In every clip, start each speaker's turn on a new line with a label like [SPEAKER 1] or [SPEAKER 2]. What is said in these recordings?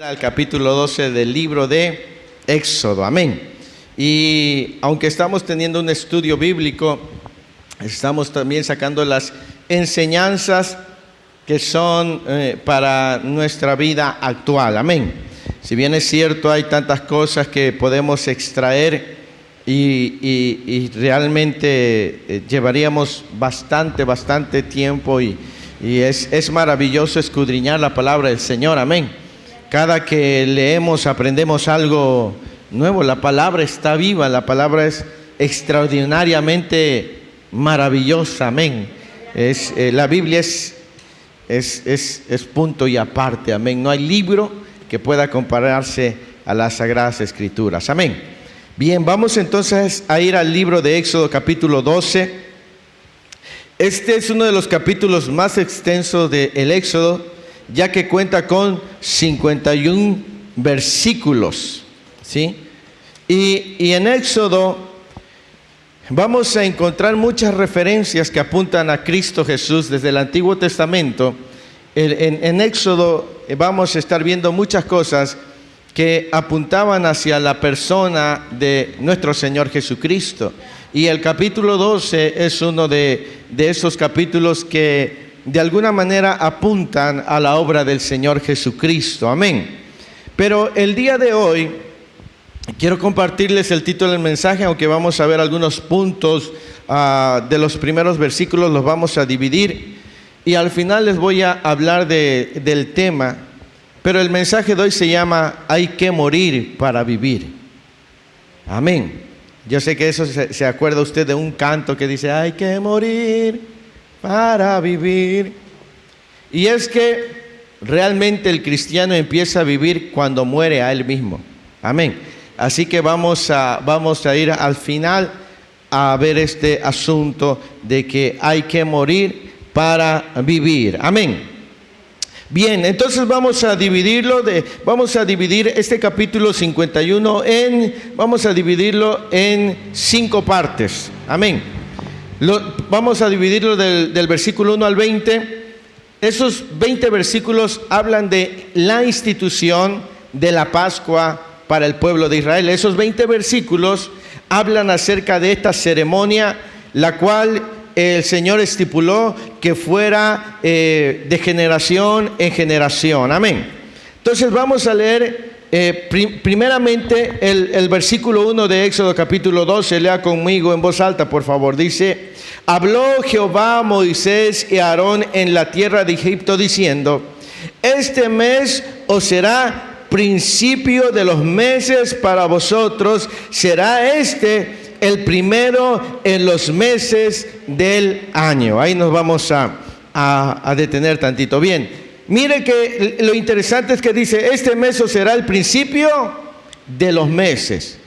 [SPEAKER 1] Al capítulo 12 del libro de Éxodo, amén. Y aunque estamos teniendo un estudio bíblico, estamos también sacando las enseñanzas que son para nuestra vida actual, amén. Si bien es cierto, hay tantas cosas que podemos extraer y realmente llevaríamos bastante tiempo y es maravilloso escudriñar la palabra del Señor, amén. Cada que leemos aprendemos algo nuevo. La palabra está viva, la palabra es extraordinariamente maravillosa, amén. La Biblia es punto y aparte, amén. No hay libro que pueda compararse a las Sagradas Escrituras, amén. Bien, vamos entonces a ir al libro de Éxodo capítulo 12. Este es uno de los capítulos más extensos del Éxodo, ya que cuenta con 51 versículos, ¿sí? Y en Éxodo vamos a encontrar muchas referencias que apuntan a Cristo Jesús desde el Antiguo Testamento. En Éxodo vamos a estar viendo muchas cosas que apuntaban hacia la persona de nuestro Señor Jesucristo. Y el capítulo 12 es uno de esos capítulos que de alguna manera apuntan a la obra del Señor Jesucristo, amén. Pero el día de hoy quiero compartirles el título del mensaje, aunque vamos a ver algunos puntos de los primeros versículos, los vamos a dividir y al final les voy a hablar del tema, pero el mensaje de hoy se llama "Hay que morir para vivir", amén. Yo sé que eso se acuerda usted de un canto que dice "hay que morir para vivir", y es que realmente el cristiano empieza a vivir cuando muere a él mismo, amén. Así que vamos a ir al final a ver este asunto de que hay que morir para vivir, amén. Bien, entonces vamos a dividir este capítulo 51 vamos a dividirlo en 5 partes, amén. Vamos a dividirlo del versículo 1 al 20. Esos 20 versículos hablan de la institución de la Pascua para el pueblo de Israel. Esos 20 versículos hablan acerca de esta ceremonia, la cual el Señor estipuló que fuera de generación en generación. Amén. Entonces vamos a leer primeramente el versículo 1 de Éxodo capítulo 12. Lea conmigo en voz alta, por favor. Dice: habló Jehová a Moisés y a Aarón en la tierra de Egipto diciendo: este mes os será principio de los meses para vosotros, será este el primero en los meses del año. Ahí nos vamos a detener tantito. Bien, mire que lo interesante es que dice: este mes os será el principio de los meses.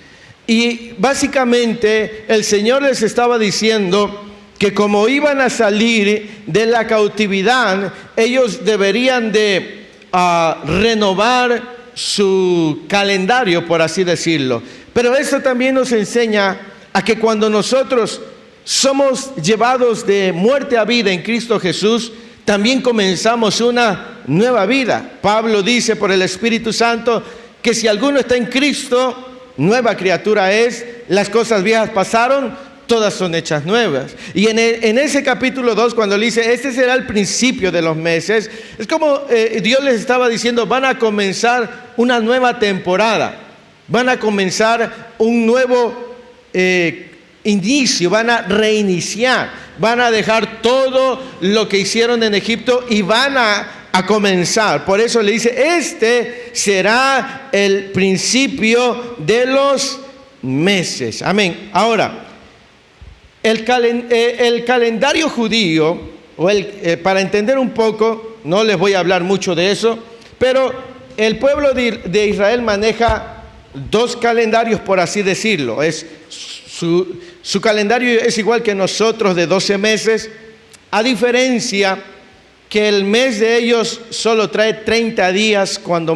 [SPEAKER 1] Y básicamente el Señor les estaba diciendo que como iban a salir de la cautividad, ellos deberían de renovar su calendario, por así decirlo. Pero eso también nos enseña a que cuando nosotros somos llevados de muerte a vida en Cristo Jesús, también comenzamos una nueva vida. Pablo dice por el Espíritu Santo que si alguno está en Cristo, nueva criatura es, las cosas viejas pasaron, todas son hechas nuevas. Y en ese capítulo 2, cuando le dice este será el principio de los meses, es como Dios les estaba diciendo: van a comenzar una nueva temporada, van a comenzar un nuevo inicio, van a reiniciar, van a dejar todo lo que hicieron en Egipto y van a comenzar. Por eso le dice: este será el principio de los meses, amén. Ahora, el calendario judío, para entender un poco, no les voy a hablar mucho de eso, pero el pueblo de Israel maneja 2 calendarios, por así decirlo. Su calendario es igual que nosotros, de 12 meses, a diferencia que el mes de ellos solo trae 30 días, cuando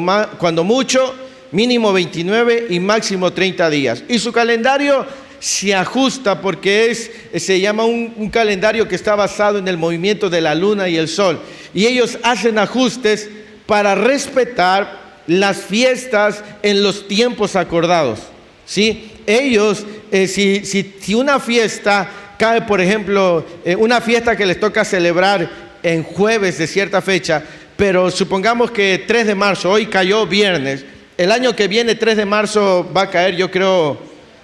[SPEAKER 1] mucho, mínimo 29 y máximo 30 días. Y su calendario se ajusta porque se llama un calendario que está basado en el movimiento de la luna y el sol. Y ellos hacen ajustes para respetar las fiestas en los tiempos acordados, ¿sí? Ellos, si una fiesta cae, por ejemplo, una fiesta que les toca celebrar en jueves de cierta fecha, pero supongamos que 3 de marzo, hoy cayó viernes, el año que viene 3 de marzo va a caer, yo creo,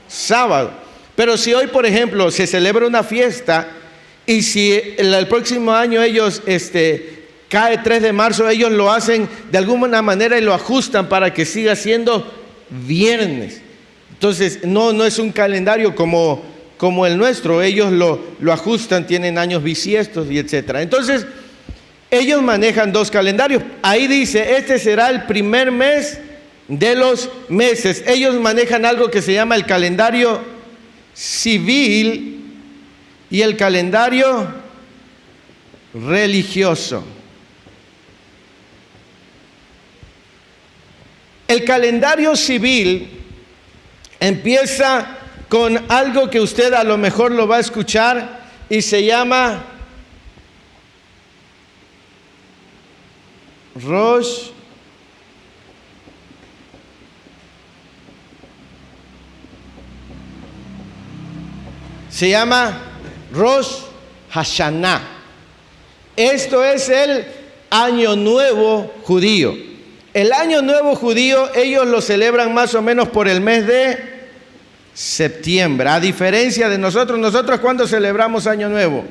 [SPEAKER 1] sábado. Pero si hoy, por ejemplo, se celebra una fiesta y si el próximo año ellos cae 3 de marzo, ellos lo hacen de alguna manera y lo ajustan para que siga siendo viernes. Entonces, no es un calendario como el nuestro, ellos lo ajustan, tienen años bisiestos y etcétera. Entonces, ellos manejan 2 calendarios. Ahí dice, este será el primer mes de los meses. Ellos manejan algo que se llama el calendario civil y el calendario religioso. El calendario civil empieza con algo que usted a lo mejor lo va a escuchar y se llama Rosh Hashanah. Esto es el Año Nuevo judío. El Año Nuevo judío ellos lo celebran más o menos por el mes de septiembre. A diferencia de nosotros, ¿cuándo celebramos Año Nuevo?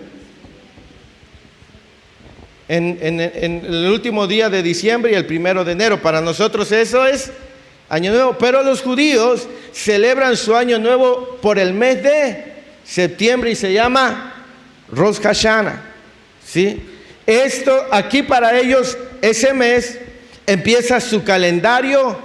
[SPEAKER 1] En el último día de diciembre y el 1 de enero. Para nosotros eso es Año Nuevo. Pero los judíos celebran su Año Nuevo por el mes de septiembre y se llama Rosh Hashanah, ¿sí? Esto aquí para ellos, ese mes empieza su calendario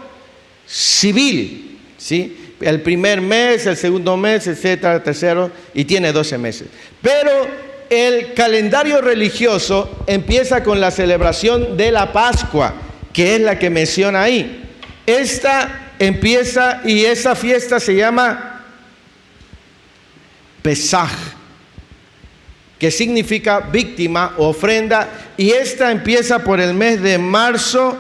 [SPEAKER 1] civil, ¿sí? El primer mes, el segundo mes, etcétera, el tercero, y tiene 12 meses. Pero el calendario religioso empieza con la celebración de la Pascua, que es la que menciona ahí. Esta empieza y esa fiesta se llama Pesaj, que significa víctima o ofrenda, y esta empieza por el mes de marzo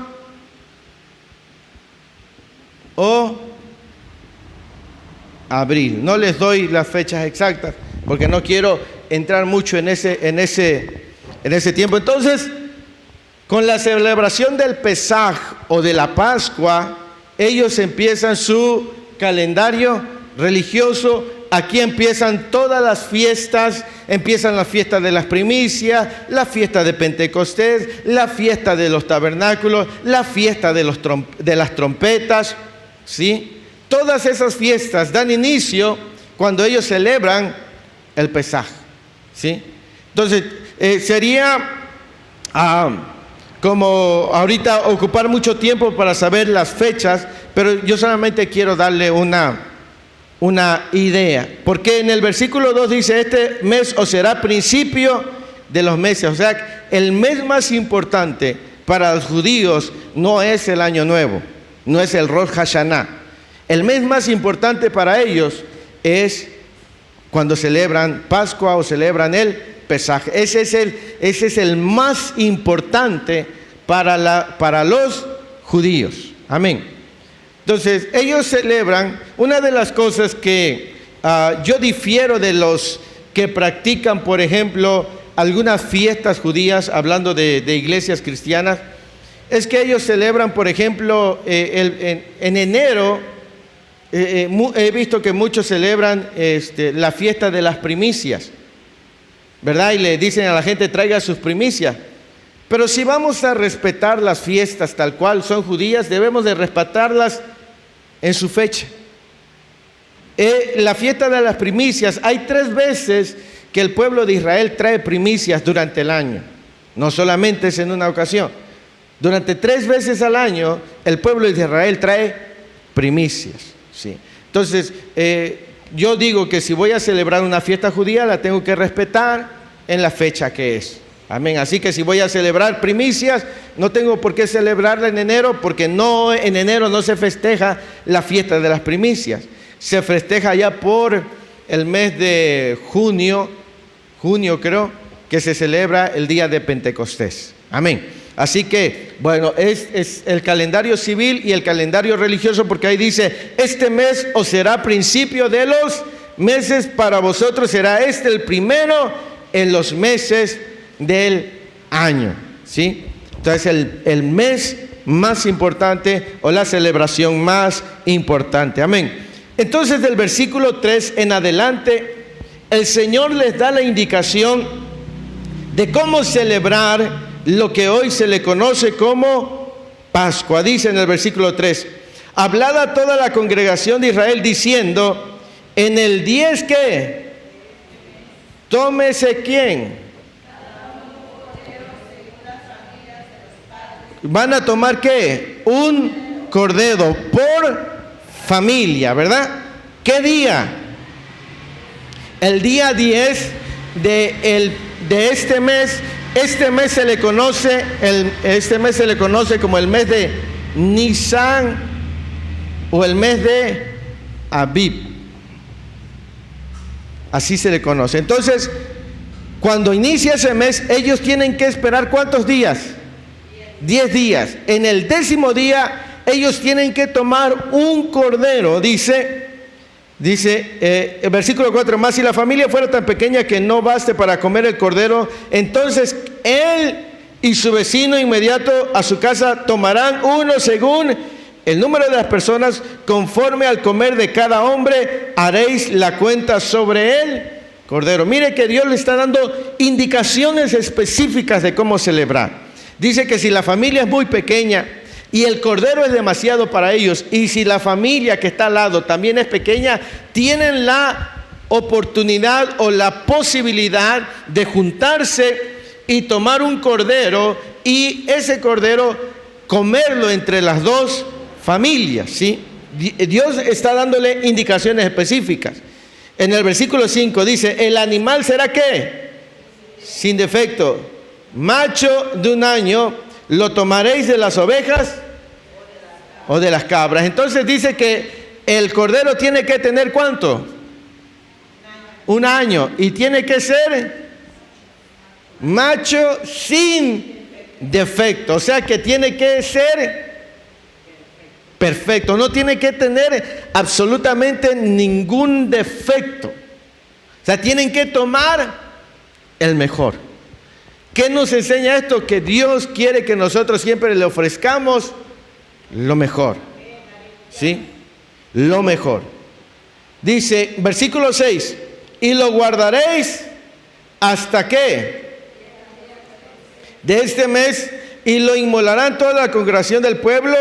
[SPEAKER 1] o abril. No les doy las fechas exactas porque no quiero entrar mucho en ese tiempo. Entonces, con la celebración del Pesaj o de la Pascua, ellos empiezan su calendario religioso. Aquí empiezan todas las fiestas, empiezan las fiestas de las primicias, la fiesta de Pentecostés, la fiesta de los tabernáculos, la fiesta de las trompetas, ¿sí? Todas esas fiestas dan inicio cuando ellos celebran el Pesaj, ¿sí? Entonces, sería como ahorita ocupar mucho tiempo para saber las fechas, pero yo solamente quiero darle una idea, porque en el versículo 2 dice, este mes os será principio de los meses. O sea, el mes más importante para los judíos no es el Año Nuevo, no es el Rosh Hashanah. El mes más importante para ellos es cuando celebran Pascua o celebran el Pesaj. Ese es el más importante para los judíos. Amén. Entonces, ellos celebran, una de las cosas que yo difiero de los que practican, por ejemplo, algunas fiestas judías, hablando de iglesias cristianas, es que ellos celebran, por ejemplo, en enero, he visto que muchos celebran la fiesta de las primicias, ¿verdad? Y le dicen a la gente, traiga sus primicias. Pero si vamos a respetar las fiestas tal cual son judías, debemos de respetarlas en su fecha. La fiesta de las primicias, hay 3 veces que el pueblo de Israel trae primicias durante el año. No solamente es en una ocasión. Durante 3 veces al año, el pueblo de Israel trae primicias, ¿sí? Entonces, yo digo que si voy a celebrar una fiesta judía, la tengo que respetar en la fecha que es. Amén. Así que si voy a celebrar primicias, no tengo por qué celebrarla en enero, porque en enero no se festeja la fiesta de las primicias. Se festeja ya por el mes de junio creo, que se celebra el día de Pentecostés. Amén. Así que, bueno, es el calendario civil y el calendario religioso, porque ahí dice, este mes os será principio de los meses, para vosotros será este el primero en los meses del año, ¿sí? Entonces el mes más importante o la celebración más importante. Amén. Entonces del versículo 3 en adelante, el Señor les da la indicación de cómo celebrar lo que hoy se le conoce como Pascua. Dice en el versículo 3, hablad a toda la congregación de Israel diciendo, en el 10 ¿qué? Tómese ¿quién? Van a tomar ¿qué? Un cordero por familia, ¿verdad? ¿Qué día? El día 10 de este mes. Este mes se le conoce como el mes de Nisan o el mes de Abib. Así se le conoce. Entonces, cuando inicia ese mes, ellos tienen que esperar ¿cuántos días? 10 días. En el 10º día, ellos tienen que tomar un cordero, dice el versículo 4, más si la familia fuera tan pequeña que no baste para comer el cordero, entonces él y su vecino inmediato a su casa tomarán uno según el número de las personas, conforme al comer de cada hombre, haréis la cuenta sobre el cordero. Mire que Dios le está dando indicaciones específicas de cómo celebrar. Dice que si la familia es muy pequeña y el cordero es demasiado para ellos, y si la familia que está al lado también es pequeña, tienen la oportunidad o la posibilidad de juntarse y tomar un cordero, y ese cordero comerlo entre las dos familias, ¿sí? Dios está dándole indicaciones específicas. En el versículo 5 dice, el animal será ¿qué? Sin defecto, macho de 1 año. ¿Lo tomaréis de las ovejas o de las cabras? Entonces dice que el cordero tiene que tener ¿cuánto? 1 año. Y tiene que ser macho sin defecto. O sea que tiene que ser perfecto. No tiene que tener absolutamente ningún defecto. O sea, tienen que tomar el mejor. ¿Qué nos enseña esto? Que Dios quiere que nosotros siempre le ofrezcamos lo mejor. ¿Sí? Lo mejor. Dice, versículo 6, y lo guardaréis hasta qué? De este mes, y lo inmolarán toda la congregación del pueblo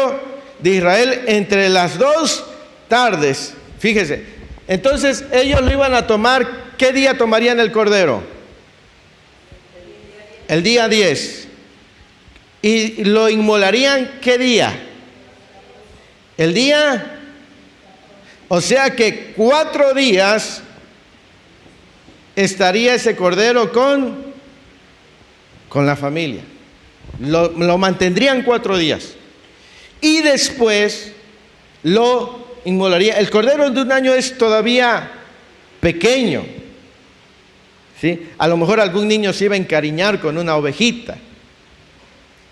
[SPEAKER 1] de Israel entre las 2 tardes. Fíjese, entonces ellos lo iban a tomar, ¿qué día tomarían el cordero? El día 10. ¿Y lo inmolarían qué día? El día. O sea que 4 días estaría ese cordero con la familia. Lo mantendrían 4 días. Y después lo inmolaría. El cordero de 1 año es todavía pequeño. ¿Sí? A lo mejor algún niño se iba a encariñar con una ovejita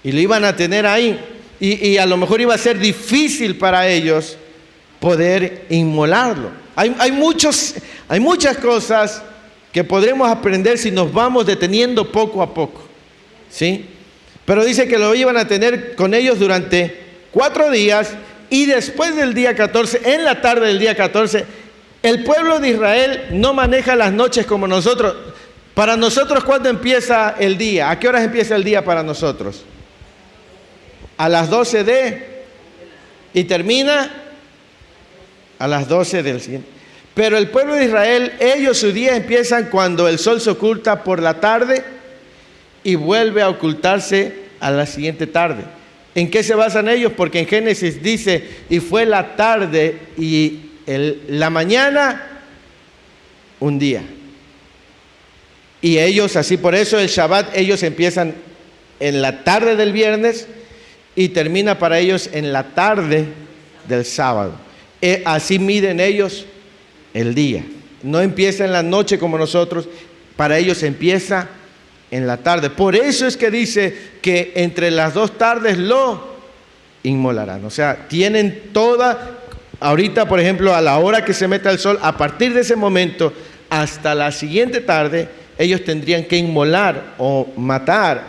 [SPEAKER 1] y lo iban a tener ahí, y a lo mejor iba a ser difícil para ellos poder inmolarlo. Hay muchas cosas que podremos aprender si nos vamos deteniendo poco a poco, ¿sí? Pero dice que lo iban a tener con ellos durante 4 días, y después del día 14, en la tarde del día 14, el pueblo de Israel no maneja las noches como nosotros. Para nosotros, ¿cuándo empieza el día? ¿A qué horas empieza el día para nosotros? A las 12 y termina a las 12 del siguiente. Pero el pueblo de Israel, ellos su día empiezan cuando el sol se oculta por la tarde y vuelve a ocultarse a la siguiente tarde. ¿En qué se basan ellos? Porque en Génesis dice, y fue la tarde y la mañana un día. Y ellos así, por eso el Shabbat, ellos empiezan en la tarde del viernes y termina para ellos en la tarde del sábado. Así miden ellos el día. No empieza en la noche como nosotros, para ellos empieza en la tarde. Por eso es que dice que entre las 2 tardes lo inmolarán. O sea, tienen toda, ahorita por ejemplo a la hora que se meta el sol, a partir de ese momento hasta la siguiente tarde, ellos tendrían que inmolar o matar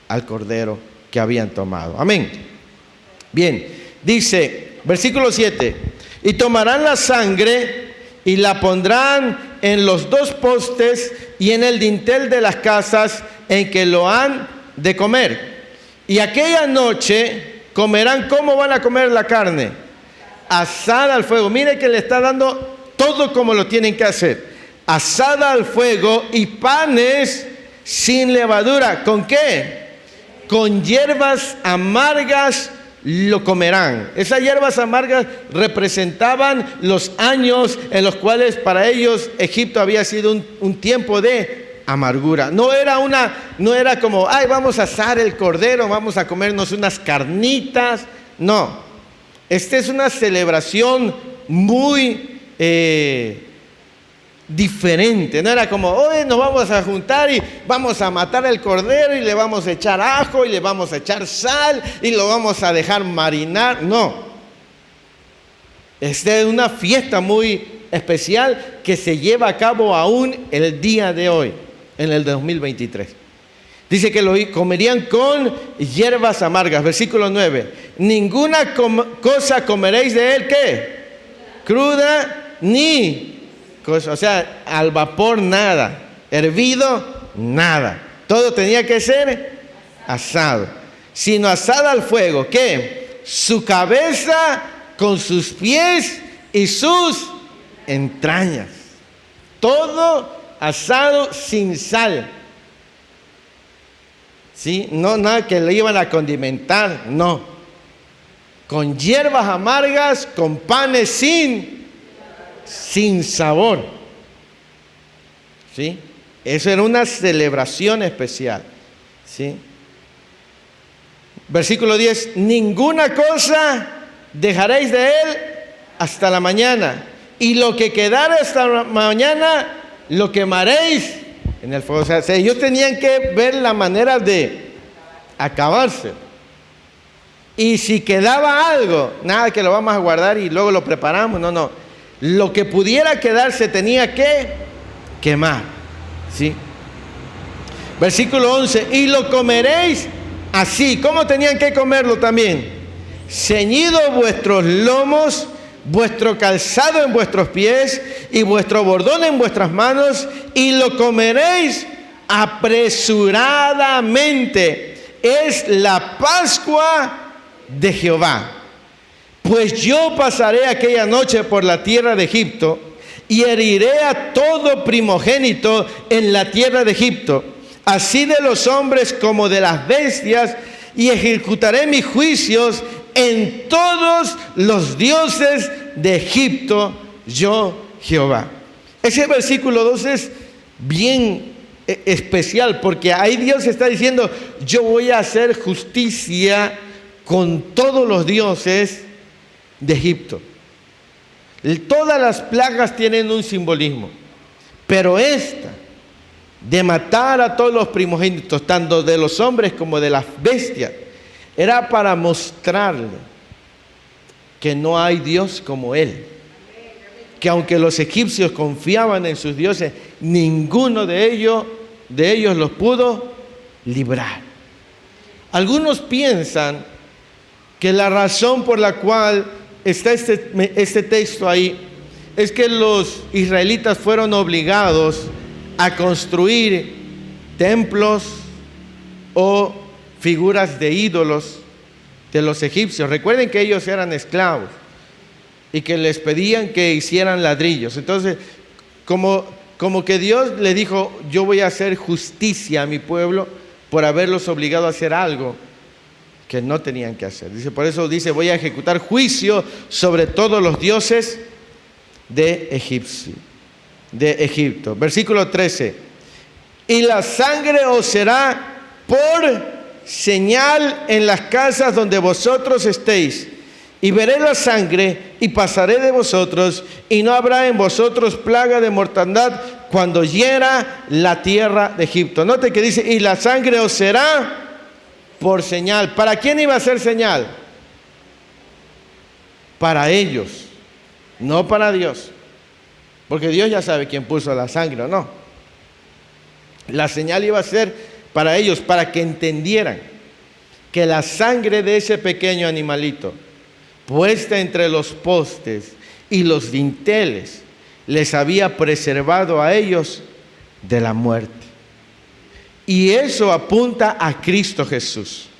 [SPEAKER 1] al cordero que habían tomado. Amén. Bien, dice, versículo 7, y tomarán la sangre y la pondrán en los 2 postes y en el dintel de las casas en que lo han de comer. Y aquella noche comerán. ¿Cómo van a comer la carne? Asada al fuego. Mire que le está dando todo como lo tienen que hacer. Asada al fuego y panes sin levadura. ¿Con qué? Con hierbas amargas lo comerán. Esas hierbas amargas representaban los años en los cuales para ellos Egipto había sido un tiempo de amargura. No era como, ay, vamos a asar el cordero, vamos a comernos unas carnitas. No, esta es una celebración muy diferente. No era como, hoy nos vamos a juntar y vamos a matar el cordero y le vamos a echar ajo y le vamos a echar sal y lo vamos a dejar marinar. No, esta es una fiesta muy especial que se lleva a cabo aún el día de hoy, en el 2023. Dice que lo comerían con hierbas amargas. Versículo 9. Ninguna cosa comeréis de él, ¿qué? Cruda ni cosa, o sea, al vapor nada, hervido nada. Todo tenía que ser asado, sino asada al fuego. ¿Qué? Su cabeza con sus pies y sus entrañas. Todo asado sin sal. ¿Sí? No, nada que le iban a condimentar, no. Con hierbas amargas, con panes sin sabor. ¿Sí? Eso era una celebración especial. ¿Sí? Versículo 10. Ninguna cosa dejaréis de él hasta la mañana. Y lo que quedara hasta la mañana, lo quemaréis en el fuego. O sea, ellos tenían que ver la manera de acabarse. Y si quedaba algo, nada que lo vamos a guardar y luego lo preparamos. No, no. Lo que pudiera quedar se tenía que quemar. ¿Sí? Versículo 11. Y lo comeréis así. ¿Cómo tenían que comerlo también? Ceñido vuestros lomos, vuestro calzado en vuestros pies y vuestro bordón en vuestras manos, y lo comeréis apresuradamente. Es la Pascua de Jehová. Pues yo pasaré aquella noche por la tierra de Egipto y heriré a todo primogénito en la tierra de Egipto, así de los hombres como de las bestias, y ejecutaré mis juicios en todos los dioses de Egipto, yo Jehová. Ese versículo 2 es bien especial, porque ahí Dios está diciendo, yo voy a hacer justicia con todos los dioses de Egipto. Todas las plagas tienen un simbolismo, pero esta de matar a todos los primogénitos, tanto de los hombres como de las bestias, era para mostrarle que no hay Dios como Él. Que aunque los egipcios confiaban en sus dioses, ninguno de ellos los pudo librar. Algunos piensan que la razón por la cual está este texto ahí es que los israelitas fueron obligados a construir templos o figuras de ídolos de los egipcios. Recuerden que ellos eran esclavos y que les pedían que hicieran ladrillos. Entonces, como que Dios le dijo, yo voy a hacer justicia a mi pueblo por haberlos obligado a hacer algo que no tenían que hacer. Dice, por eso dice, voy a ejecutar juicio sobre todos los dioses de Egipto. Versículo 13. Y la sangre os será por señal en las casas donde vosotros estéis, y veré la sangre y pasaré de vosotros, y no habrá en vosotros plaga de mortandad cuando hiera la tierra de Egipto. Note que dice, y la sangre os será por señal. ¿Para quién iba a ser señal? Para ellos, no para Dios. Porque Dios ya sabe quién puso la sangre o no. La señal iba a ser para ellos, para que entendieran que la sangre de ese pequeño animalito, puesta entre los postes y los dinteles, les había preservado a ellos de la muerte. Y eso apunta a Cristo Jesús.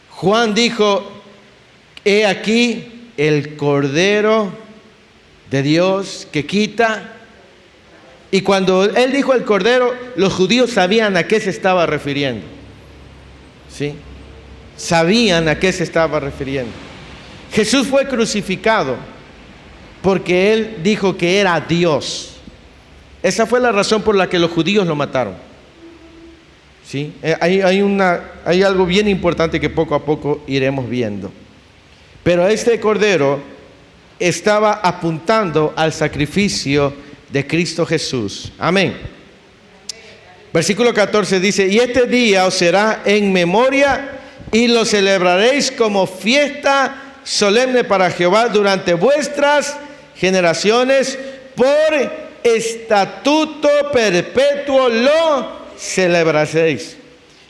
[SPEAKER 1] Juan dijo, he aquí el Cordero de Dios que quita. Y cuando él dijo el Cordero, los judíos sabían a qué se estaba refiriendo. ¿Sí? Sabían a qué se estaba refiriendo. Jesús fue crucificado porque él dijo que era Dios. Esa fue la razón por la que los judíos lo mataron. ¿Sí? Hay algo bien importante que poco a poco iremos viendo. Pero este Cordero estaba apuntando al sacrificio de Cristo Jesús. Amén. Versículo 14 dice, y este día os será en memoria y lo celebraréis como fiesta solemne para Jehová durante vuestras generaciones, por estatuto perpetuo lo celebraréis.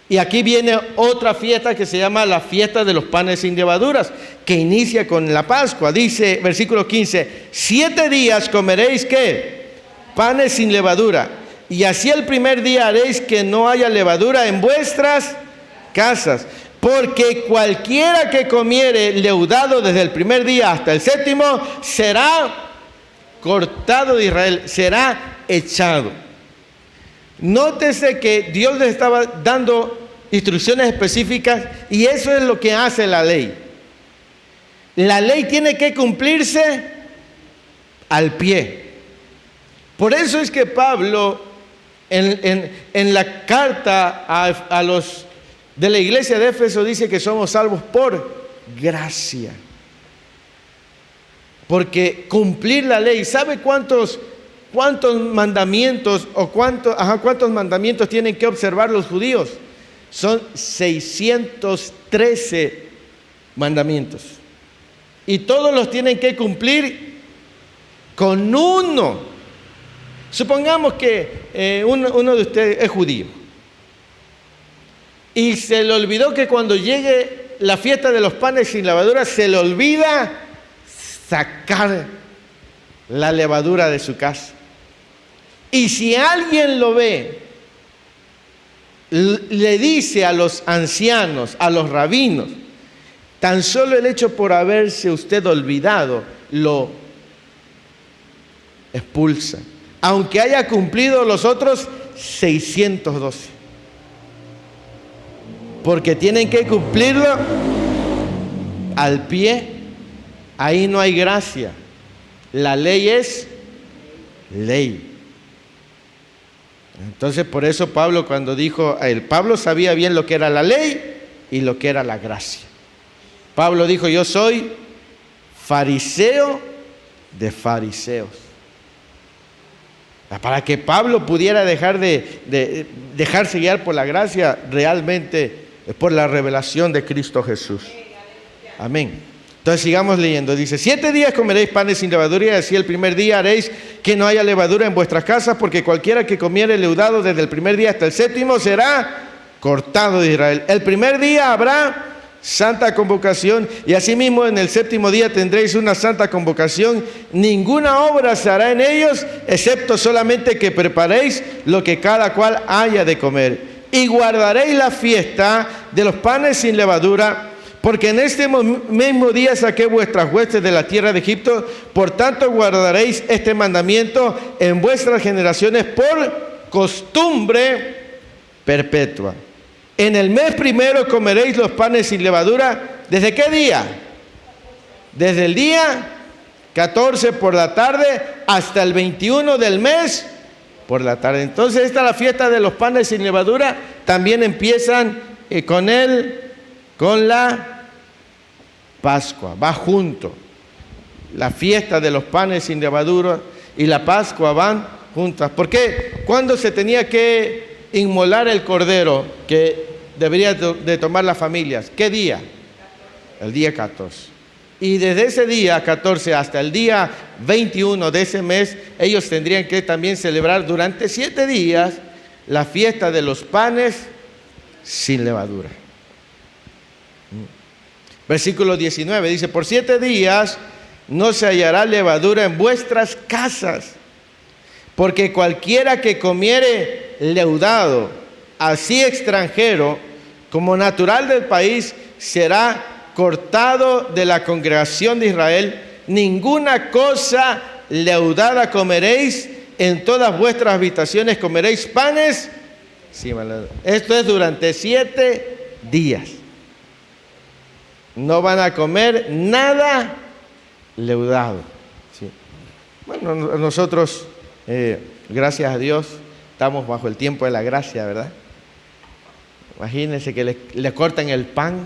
[SPEAKER 1] Y aquí viene otra fiesta que se llama la fiesta de los panes sin levaduras, que inicia con la Pascua. Dice, versículo 15, 7 días comeréis, ¿qué? Panes sin levadura. Y así el primer día haréis que no haya levadura en vuestras casas. Porque cualquiera que comiere leudado desde el primer día hasta el séptimo será cortado de Israel, será echado. Nótese que Dios les estaba dando instrucciones específicas y eso es lo que hace la ley. La ley tiene que cumplirse al pie. Por eso es que Pablo en la carta a los de la iglesia de Éfeso dice que somos salvos por gracia. Porque cumplir la ley, ¿sabe cuántos mandamientos o cuántos mandamientos tienen que observar los judíos? Son 613 mandamientos. Y todos los tienen que cumplir con uno. Supongamos que uno de ustedes es judío y se le olvidó que cuando llegue la fiesta de los panes sin levadura se le olvida sacar la levadura de su casa. Y si alguien lo ve, le dice a los ancianos, a los rabinos, tan solo el hecho por haberse usted olvidado, lo expulsa, aunque haya cumplido los otros 612. Porque tienen que cumplirlo al pie. Ahí no hay gracia. La ley es ley. Entonces por eso Pablo cuando dijo, Pablo sabía bien lo que era la ley y lo que era la gracia. Pablo dijo, yo soy fariseo de fariseos. Para que Pablo pudiera dejarse guiar por la gracia, realmente es por la revelación de Cristo Jesús. Amén. Entonces sigamos leyendo. Dice, 7 días comeréis panes sin levadura, y así el primer día haréis que no haya levadura en vuestras casas, porque cualquiera que comiere leudado desde el primer día hasta el séptimo será cortado de Israel. El primer día habrá santa convocación, y asimismo en el séptimo día tendréis una santa convocación. Ninguna obra se hará en ellos, excepto solamente que preparéis lo que cada cual haya de comer. Y guardaréis la fiesta de los panes sin levadura, porque en este mismo día saqué vuestras huestes de la tierra de Egipto. Por tanto guardaréis este mandamiento en vuestras generaciones por costumbre perpetua. En el mes primero comeréis los panes sin levadura. ¿Desde qué día? Desde el día 14 por la tarde hasta el 21 del mes por la tarde. Entonces esta es la fiesta de los panes sin levadura. También empiezan con la Pascua. Va junto. La fiesta de los panes sin levadura y la Pascua van juntas. ¿Por qué? ¿Cuándo se tenía que inmolar el cordero que debería de tomar las familias? ¿Qué día? El día 14. Y desde ese día 14 hasta el día 21 de ese mes, ellos tendrían que también celebrar durante 7 días la fiesta de los panes sin levadura. Versículo 19 dice: por 7 días no se hallará levadura en vuestras casas, porque cualquiera que comiere leudado, así extranjero como natural del país, será cortado de la congregación de Israel. Ninguna cosa leudada comeréis, en todas vuestras habitaciones comeréis panes. Sí, esto es durante 7 días. No van a comer nada leudado. Sí. Bueno, nosotros, gracias a Dios, estamos bajo el tiempo de la gracia, ¿verdad? Imagínense que le cortan el pan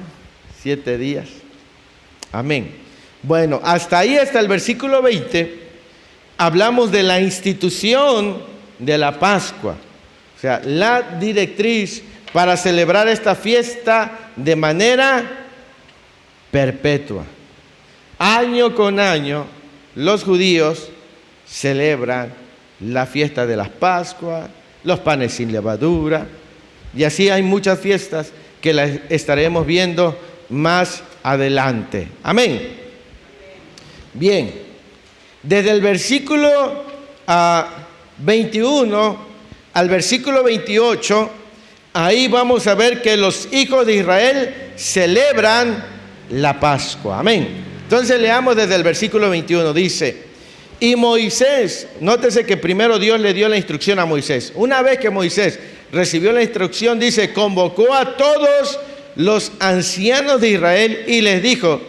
[SPEAKER 1] 7 días. Amén. Bueno, hasta ahí, hasta el versículo 20, hablamos de la institución de la Pascua. O sea, la directriz para celebrar esta fiesta de manera perpetua. Año con año, los judíos celebran la fiesta de las Pascuas, los panes sin levadura, y así hay muchas fiestas que las estaremos viendo más adelante. Amén. Bien, desde el versículo 21 al versículo 28, ahí vamos a ver que los hijos de Israel celebran la Pascua. Amén. Entonces leamos desde el versículo 21, dice: y Moisés, nótese que primero Dios le dio la instrucción a Moisés. Una vez que Moisés recibió la instrucción, dice, convocó a todos los ancianos de Israel y les dijo: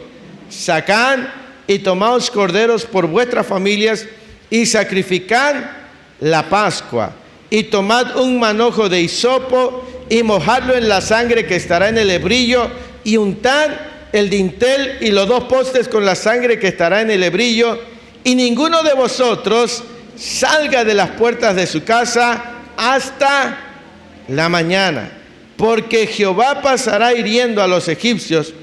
[SPEAKER 1] sacad y tomaos corderos por vuestras familias y sacrificad la Pascua, y tomad un manojo de hisopo y mojadlo en la sangre que estará en el hebrillo, y untad el dintel y los 2 postes con la sangre que estará en el hebrillo, y ninguno de vosotros salga de las puertas de su casa hasta la mañana, porque Jehová pasará hiriendo a los egipcios,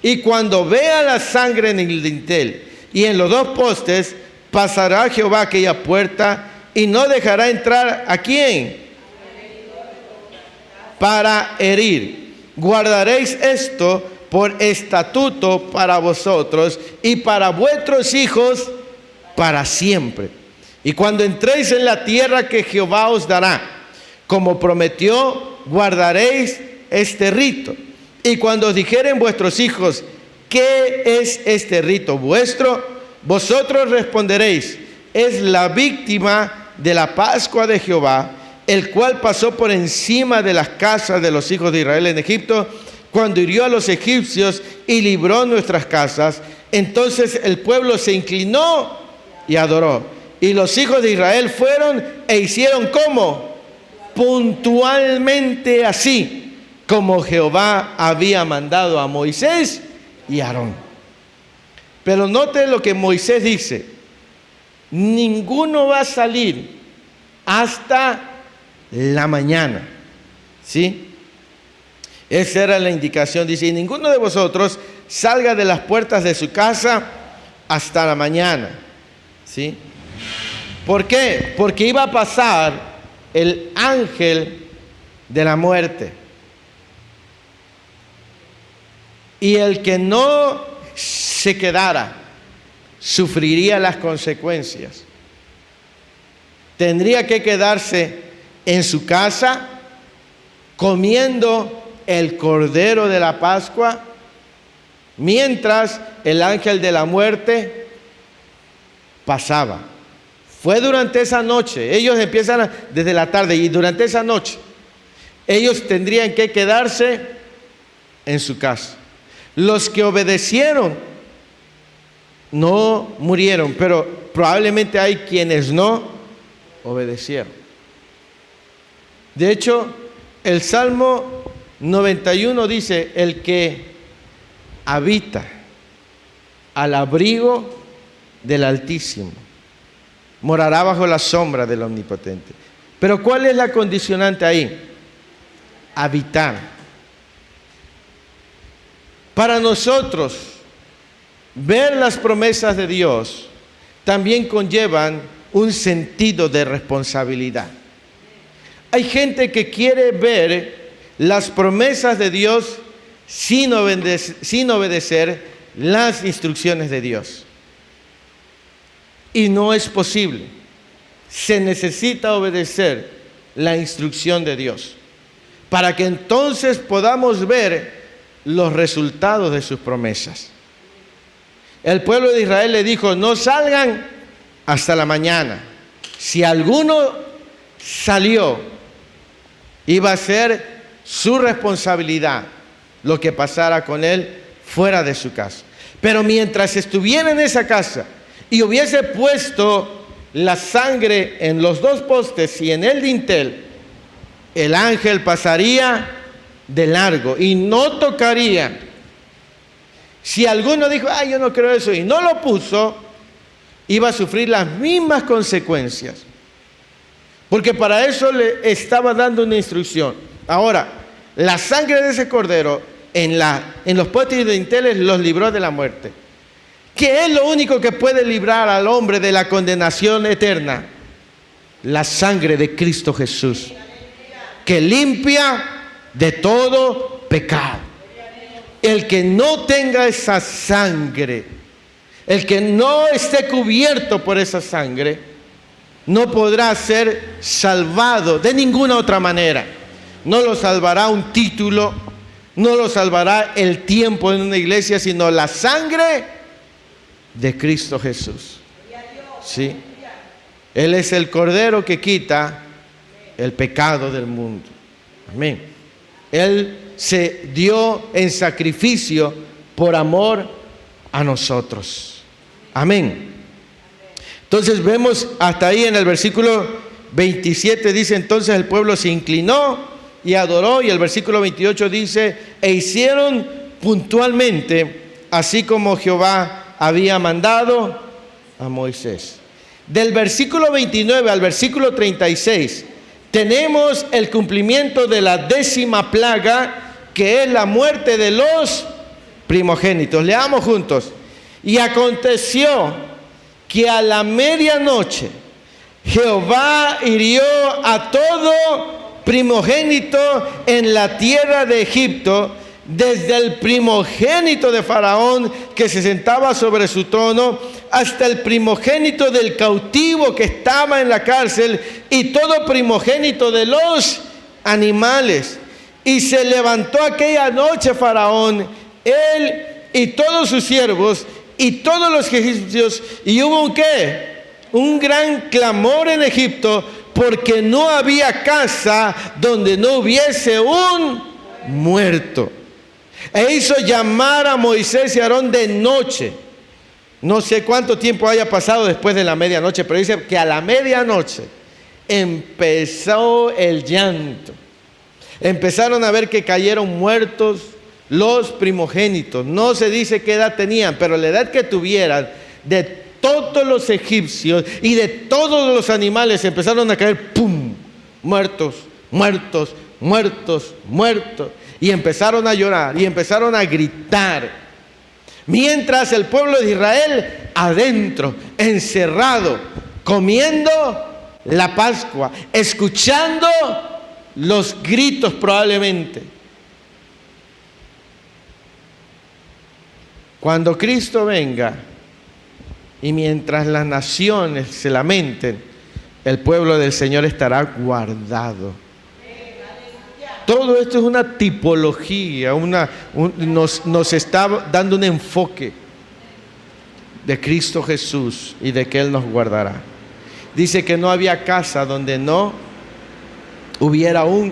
[SPEAKER 1] y cuando vea la sangre en el dintel y en los 2 postes, pasará Jehová aquella puerta y no dejará entrar ¿a quién? Para herir. Guardaréis esto por estatuto para vosotros y para vuestros hijos para siempre. Y cuando entréis en la tierra que Jehová os dará, como prometió, guardaréis este rito. Y cuando os dijeren vuestros hijos: ¿qué es este rito vuestro? Vosotros responderéis: es la víctima de la Pascua de Jehová, el cual pasó por encima de las casas de los hijos de Israel en Egipto, cuando hirió a los egipcios y libró nuestras casas. Entonces el pueblo se inclinó y adoró. Y los hijos de Israel fueron e hicieron ¿cómo? Puntualmente así como Jehová había mandado a Moisés y Aarón. Pero note lo que Moisés dice: ninguno va a salir hasta la mañana. ¿Sí? Esa era la indicación. Dice: y ninguno de vosotros salga de las puertas de su casa hasta la mañana. ¿Sí? ¿Por qué? Porque iba a pasar el ángel de la muerte. Y el que no se quedara sufriría las consecuencias. Tendría que quedarse en su casa comiendo el cordero de la Pascua, mientras el ángel de la muerte pasaba. Fue durante esa noche. Ellos empiezan desde la tarde, y durante esa noche ellos tendrían que quedarse en su casa. Los que obedecieron no murieron, pero probablemente hay quienes no obedecieron. De hecho, el Salmo 91 dice: el que habita al abrigo del Altísimo morará bajo la sombra del Omnipotente. Pero ¿cuál es la condicionante ahí? Habitar. Para nosotros, ver las promesas de Dios también conllevan un sentido de responsabilidad. Hay gente que quiere ver las promesas de Dios sin obedecer las instrucciones de Dios. Y no es posible. Se necesita obedecer la instrucción de Dios para que entonces podamos ver los resultados de sus promesas. El pueblo de Israel le dijo: no salgan hasta la mañana. Si alguno salió, iba a ser su responsabilidad lo que pasara con él fuera de su casa. Pero mientras estuviera en esa casa y hubiese puesto la sangre en los dos postes y en el dintel, el ángel pasaría de largo y no tocaría. Si alguno dijo: yo no creo eso, y no lo puso, iba a sufrir las mismas consecuencias, porque para eso le estaba dando una instrucción. Ahora, la sangre de ese cordero en los postes y dinteles los libró de la muerte. ¿Qué es lo único que puede librar al hombre de la condenación eterna? La sangre de Cristo Jesús, que limpia de todo pecado. El que no tenga esa sangre, el que no esté cubierto por esa sangre, no podrá ser salvado de ninguna otra manera. No lo salvará un título, no lo salvará el tiempo en una iglesia, sino la sangre de Cristo Jesús. ¿Sí? Él es el Cordero que quita el pecado del mundo. Amén. Él se dio en sacrificio por amor a nosotros. Amén. Entonces vemos hasta ahí en el versículo 27, dice: entonces el pueblo se inclinó y adoró, y el versículo 28 dice: e hicieron puntualmente así como Jehová había mandado a Moisés. Del versículo 29 al versículo 36 tenemos el cumplimiento de la 10ª plaga, que es la muerte de los primogénitos. Leamos juntos. Y aconteció que a la medianoche Jehová hirió a todo primogénito en la tierra de Egipto, desde el primogénito de Faraón que se sentaba sobre su trono, hasta el primogénito del cautivo que estaba en la cárcel, y todo primogénito de los animales. Y se levantó aquella noche Faraón, él y todos sus siervos y todos los egipcios, y hubo un ¿qué? Un gran clamor en Egipto, porque no había casa donde no hubiese un muerto. E hizo llamar a Moisés y a Aarón de noche. No sé cuánto tiempo haya pasado después de la medianoche, pero dice que a la medianoche empezó el llanto. Empezaron a ver que cayeron muertos los primogénitos. No se dice qué edad tenían, pero la edad que tuvieran, de todos los egipcios y de todos los animales, empezaron a caer, ¡pum!, muertos, muertos, muertos, muertos. Y empezaron a llorar y empezaron a gritar. Mientras el pueblo de Israel adentro, encerrado, comiendo la Pascua, escuchando los gritos probablemente. Cuando Cristo venga y mientras las naciones se lamenten, el pueblo del Señor estará guardado. Todo esto es una tipología, nos está dando un enfoque de Cristo Jesús y de que Él nos guardará. Dice que no había casa donde no hubiera un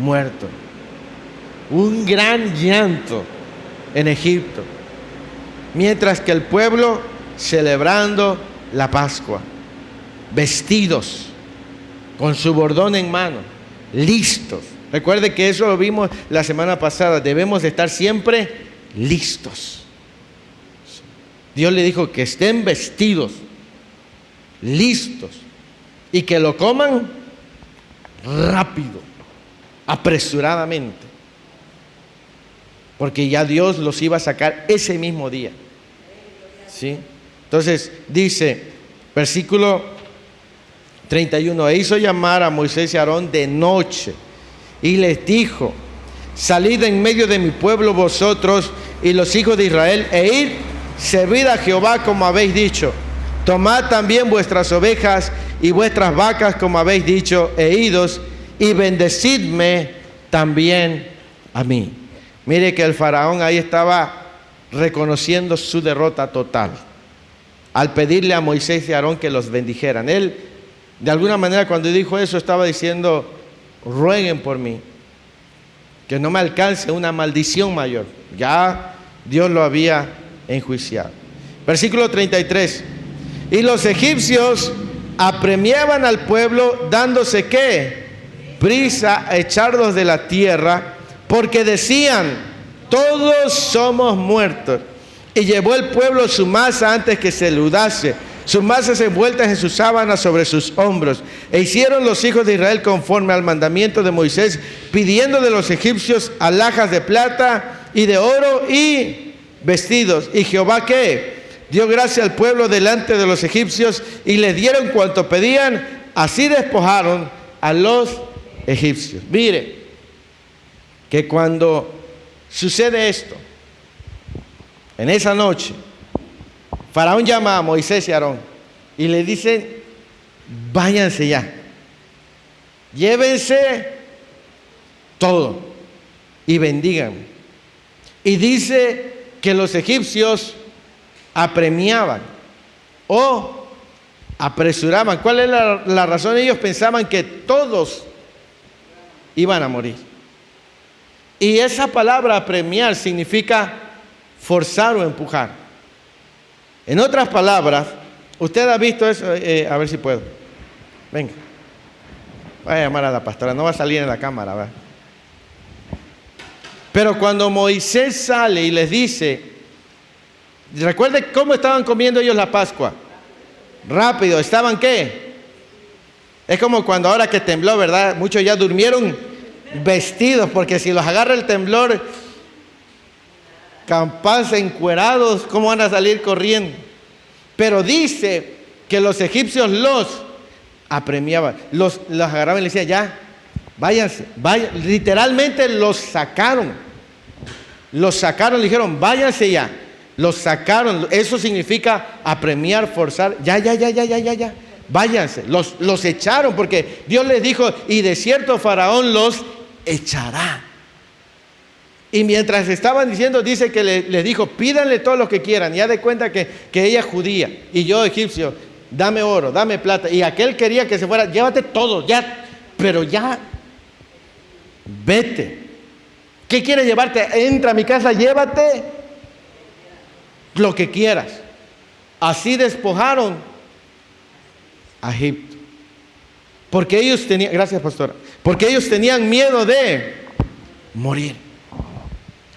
[SPEAKER 1] muerto. Un gran llanto en Egipto, mientras que el pueblo celebrando la Pascua, vestidos, con su bordón en mano, listos. Recuerde que eso lo vimos la semana pasada. Debemos de estar siempre listos. Dios le dijo que estén vestidos. listos, y que lo coman rápido, apresuradamente, porque ya Dios los iba a sacar ese mismo día. ¿Sí? Entonces dice, versículo 31, e hizo llamar a Moisés y a Aarón de noche y les dijo: salid en medio de mi pueblo vosotros y los hijos de Israel, e id, servid a Jehová como habéis dicho. Tomad también vuestras ovejas y vuestras vacas como habéis dicho, e idos, y bendecidme también a mí. Mire que el faraón ahí estaba reconociendo su derrota total al pedirle a Moisés y a Aarón que los bendijeran. Él, de alguna manera, cuando dijo eso, estaba diciendo: rueguen por mí, que no me alcance una maldición mayor. Ya Dios lo había enjuiciado. Versículo 33. Y los egipcios apremiaban al pueblo, dándose ¿qué? Prisa a echarlos de la tierra, porque decían: todos somos muertos. Y llevó el pueblo su masa antes que se enludase, sus masas envueltas en sus sábanas sobre sus hombros. E hicieron los hijos de Israel conforme al mandamiento de Moisés, pidiendo de los egipcios alhajas de plata y de oro y vestidos. Y Jehová ¿qué? Dio gracia al pueblo delante de los egipcios, y les dieron cuanto pedían. Así despojaron a los egipcios. Mire que cuando sucede esto, en esa noche, Faraón llama a Moisés y a Aarón y le dicen: váyanse ya, llévense todo y bendíganme. Y dice que los egipcios apremiaban o apresuraban. ¿Cuál es la razón? Ellos pensaban que todos iban a morir. Y esa palabra apremiar significa forzar o empujar. En otras palabras, usted ha visto eso, a ver si puedo. Venga, voy a llamar a la pastora, no va a salir en la cámara, ¿verdad? Pero cuando Moisés sale y les dice, recuerde cómo estaban comiendo ellos la Pascua. Rápido, ¿estaban qué? Es como cuando ahora que tembló, ¿verdad? Muchos ya durmieron vestidos, porque si los agarra el temblor, capaz encuerados, ¿cómo van a salir corriendo? Pero dice que los egipcios los apremiaban, los agarraban y les decían: ya, váyanse, vayan. Literalmente los sacaron, le dijeron: váyanse ya, los sacaron. Eso significa apremiar, forzar. Ya, váyanse, los echaron, porque Dios les dijo: y de cierto Faraón los echará. Y mientras estaban diciendo, dice que les dijo: pídanle todo lo que quieran. Ya de cuenta que ella es judía y yo egipcio, dame oro, dame plata. Y aquel quería que se fuera: llévate todo, ya, pero ya, vete. ¿Qué quieres llevarte? Entra a mi casa, llévate lo que quieras. Así despojaron a Egipto. Porque ellos tenían, gracias pastora, porque ellos tenían miedo de morir.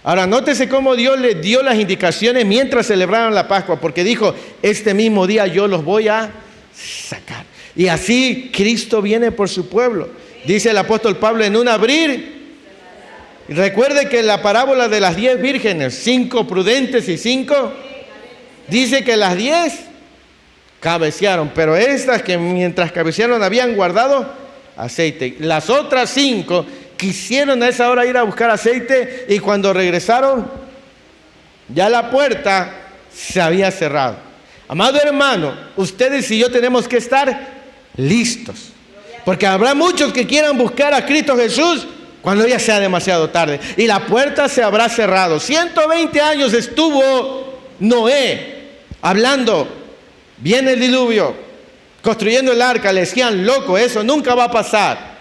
[SPEAKER 1] Ahora, nótese cómo Dios les dio las indicaciones mientras celebraban la Pascua, porque dijo: este mismo día yo los voy a sacar. Y así Cristo viene por su pueblo. Dice el apóstol Pablo: en un abrir. Recuerde que la parábola de las 10 vírgenes, 5 prudentes y 5, dice que las 10 cabecearon, pero estas que mientras cabecearon habían guardado aceite. Las otras 5 quisieron a esa hora ir a buscar aceite, y cuando regresaron ya la puerta se había cerrado. Amado hermano, ustedes y yo tenemos que estar listos, porque habrá muchos que quieran buscar a Cristo Jesús cuando ya sea demasiado tarde y la puerta se habrá cerrado. 120 años estuvo Noé hablando: viene el diluvio, construyendo el arca. Le decían: loco, eso nunca va a pasar.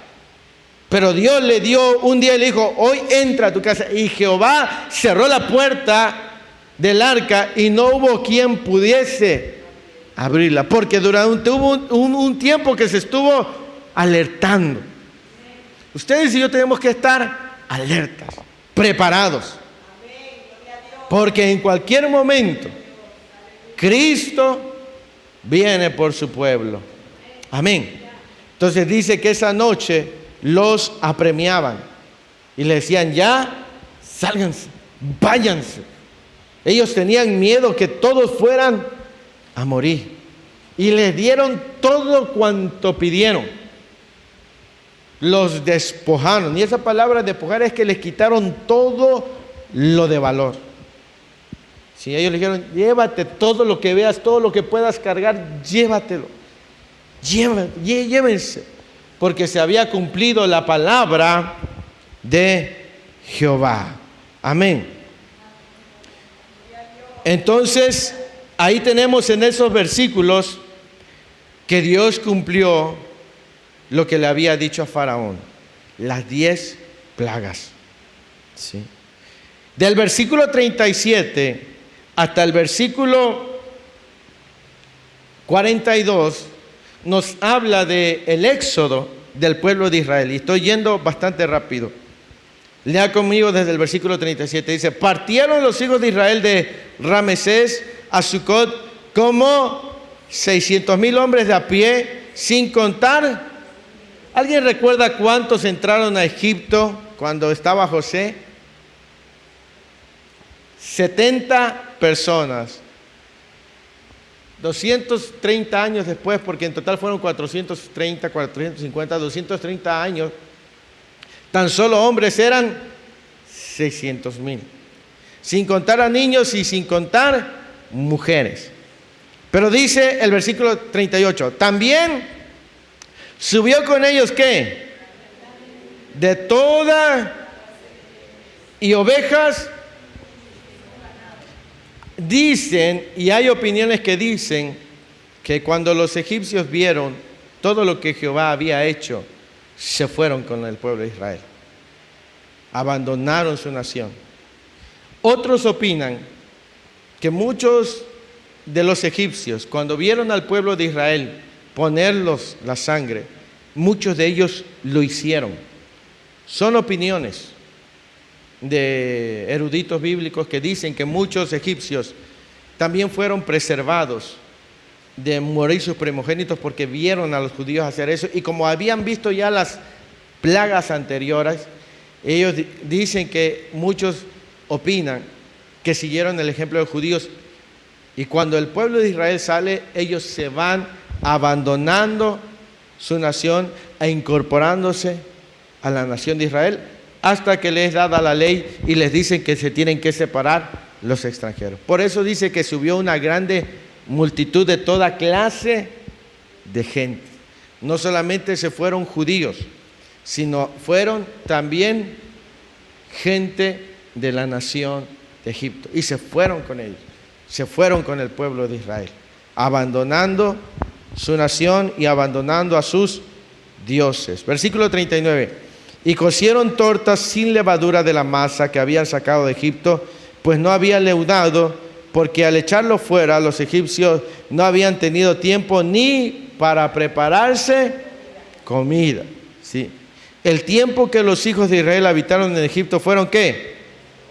[SPEAKER 1] Pero Dios le dio un día y le dijo: hoy entra a tu casa. Y Jehová cerró la puerta del arca y no hubo quien pudiese abrirla, porque durante un tiempo que se estuvo alertando. Ustedes y yo tenemos que estar alertas, preparados, porque en cualquier momento Cristo viene por su pueblo. Amén. Entonces dice que esa noche los apremiaban y le decían, ya, sálganse, váyanse. Ellos tenían miedo que todos fueran a morir. Y les dieron todo cuanto pidieron. Los despojaron. Y esa palabra despojar es que les quitaron todo lo de valor. Si ellos le dijeron, llévate todo lo que veas, todo lo que puedas cargar, llévatelo. Llévense. Porque se había cumplido la palabra de Jehová. Amén. Entonces, ahí tenemos en esos versículos que Dios cumplió lo que le había dicho a Faraón, las 10 plagas. ¿Sí? Del versículo 37 hasta el versículo 42 nos habla del éxodo del pueblo de Israel. Y estoy yendo bastante rápido. Lea conmigo desde el versículo 37. Dice, partieron los hijos de Israel de Ramesés a Sucot como 600,000 hombres de a pie, sin contar. ¿Alguien recuerda cuántos entraron a Egipto cuando estaba José? 70 personas. 230 años después, porque en total fueron 430, 450, 230 años, tan solo hombres eran 600,000. Sin contar a niños y sin contar mujeres. Pero dice el versículo 38, también subió con ellos, ¿qué? De toda y ovejas. Dicen, y hay opiniones que dicen, que cuando los egipcios vieron todo lo que Jehová había hecho, se fueron con el pueblo de Israel. Abandonaron su nación. Otros opinan que muchos de los egipcios, cuando vieron al pueblo de Israel ponerlos la sangre, muchos de ellos lo hicieron. Son opiniones de eruditos bíblicos que dicen que muchos egipcios también fueron preservados de morir sus primogénitos porque vieron a los judíos hacer eso, y como habían visto ya las plagas anteriores, ellos dicen que muchos opinan que siguieron el ejemplo de los judíos, y cuando el pueblo de Israel sale, ellos se van abandonando su nación e incorporándose a la nación de Israel, hasta que les es dada la ley y les dicen que se tienen que separar los extranjeros. Por eso dice que subió una grande multitud de toda clase de gente. No solamente se fueron judíos, sino fueron también gente de la nación de Egipto. Y se fueron con ellos, se fueron con el pueblo de Israel, abandonando su nación y abandonando a sus dioses. Versículo 39. Y cocieron tortas sin levadura de la masa que habían sacado de Egipto, pues no había leudado, porque al echarlo fuera los egipcios no habían tenido tiempo ni para prepararse comida. ¿Sí? El tiempo que los hijos de Israel habitaron en Egipto fueron, ¿qué?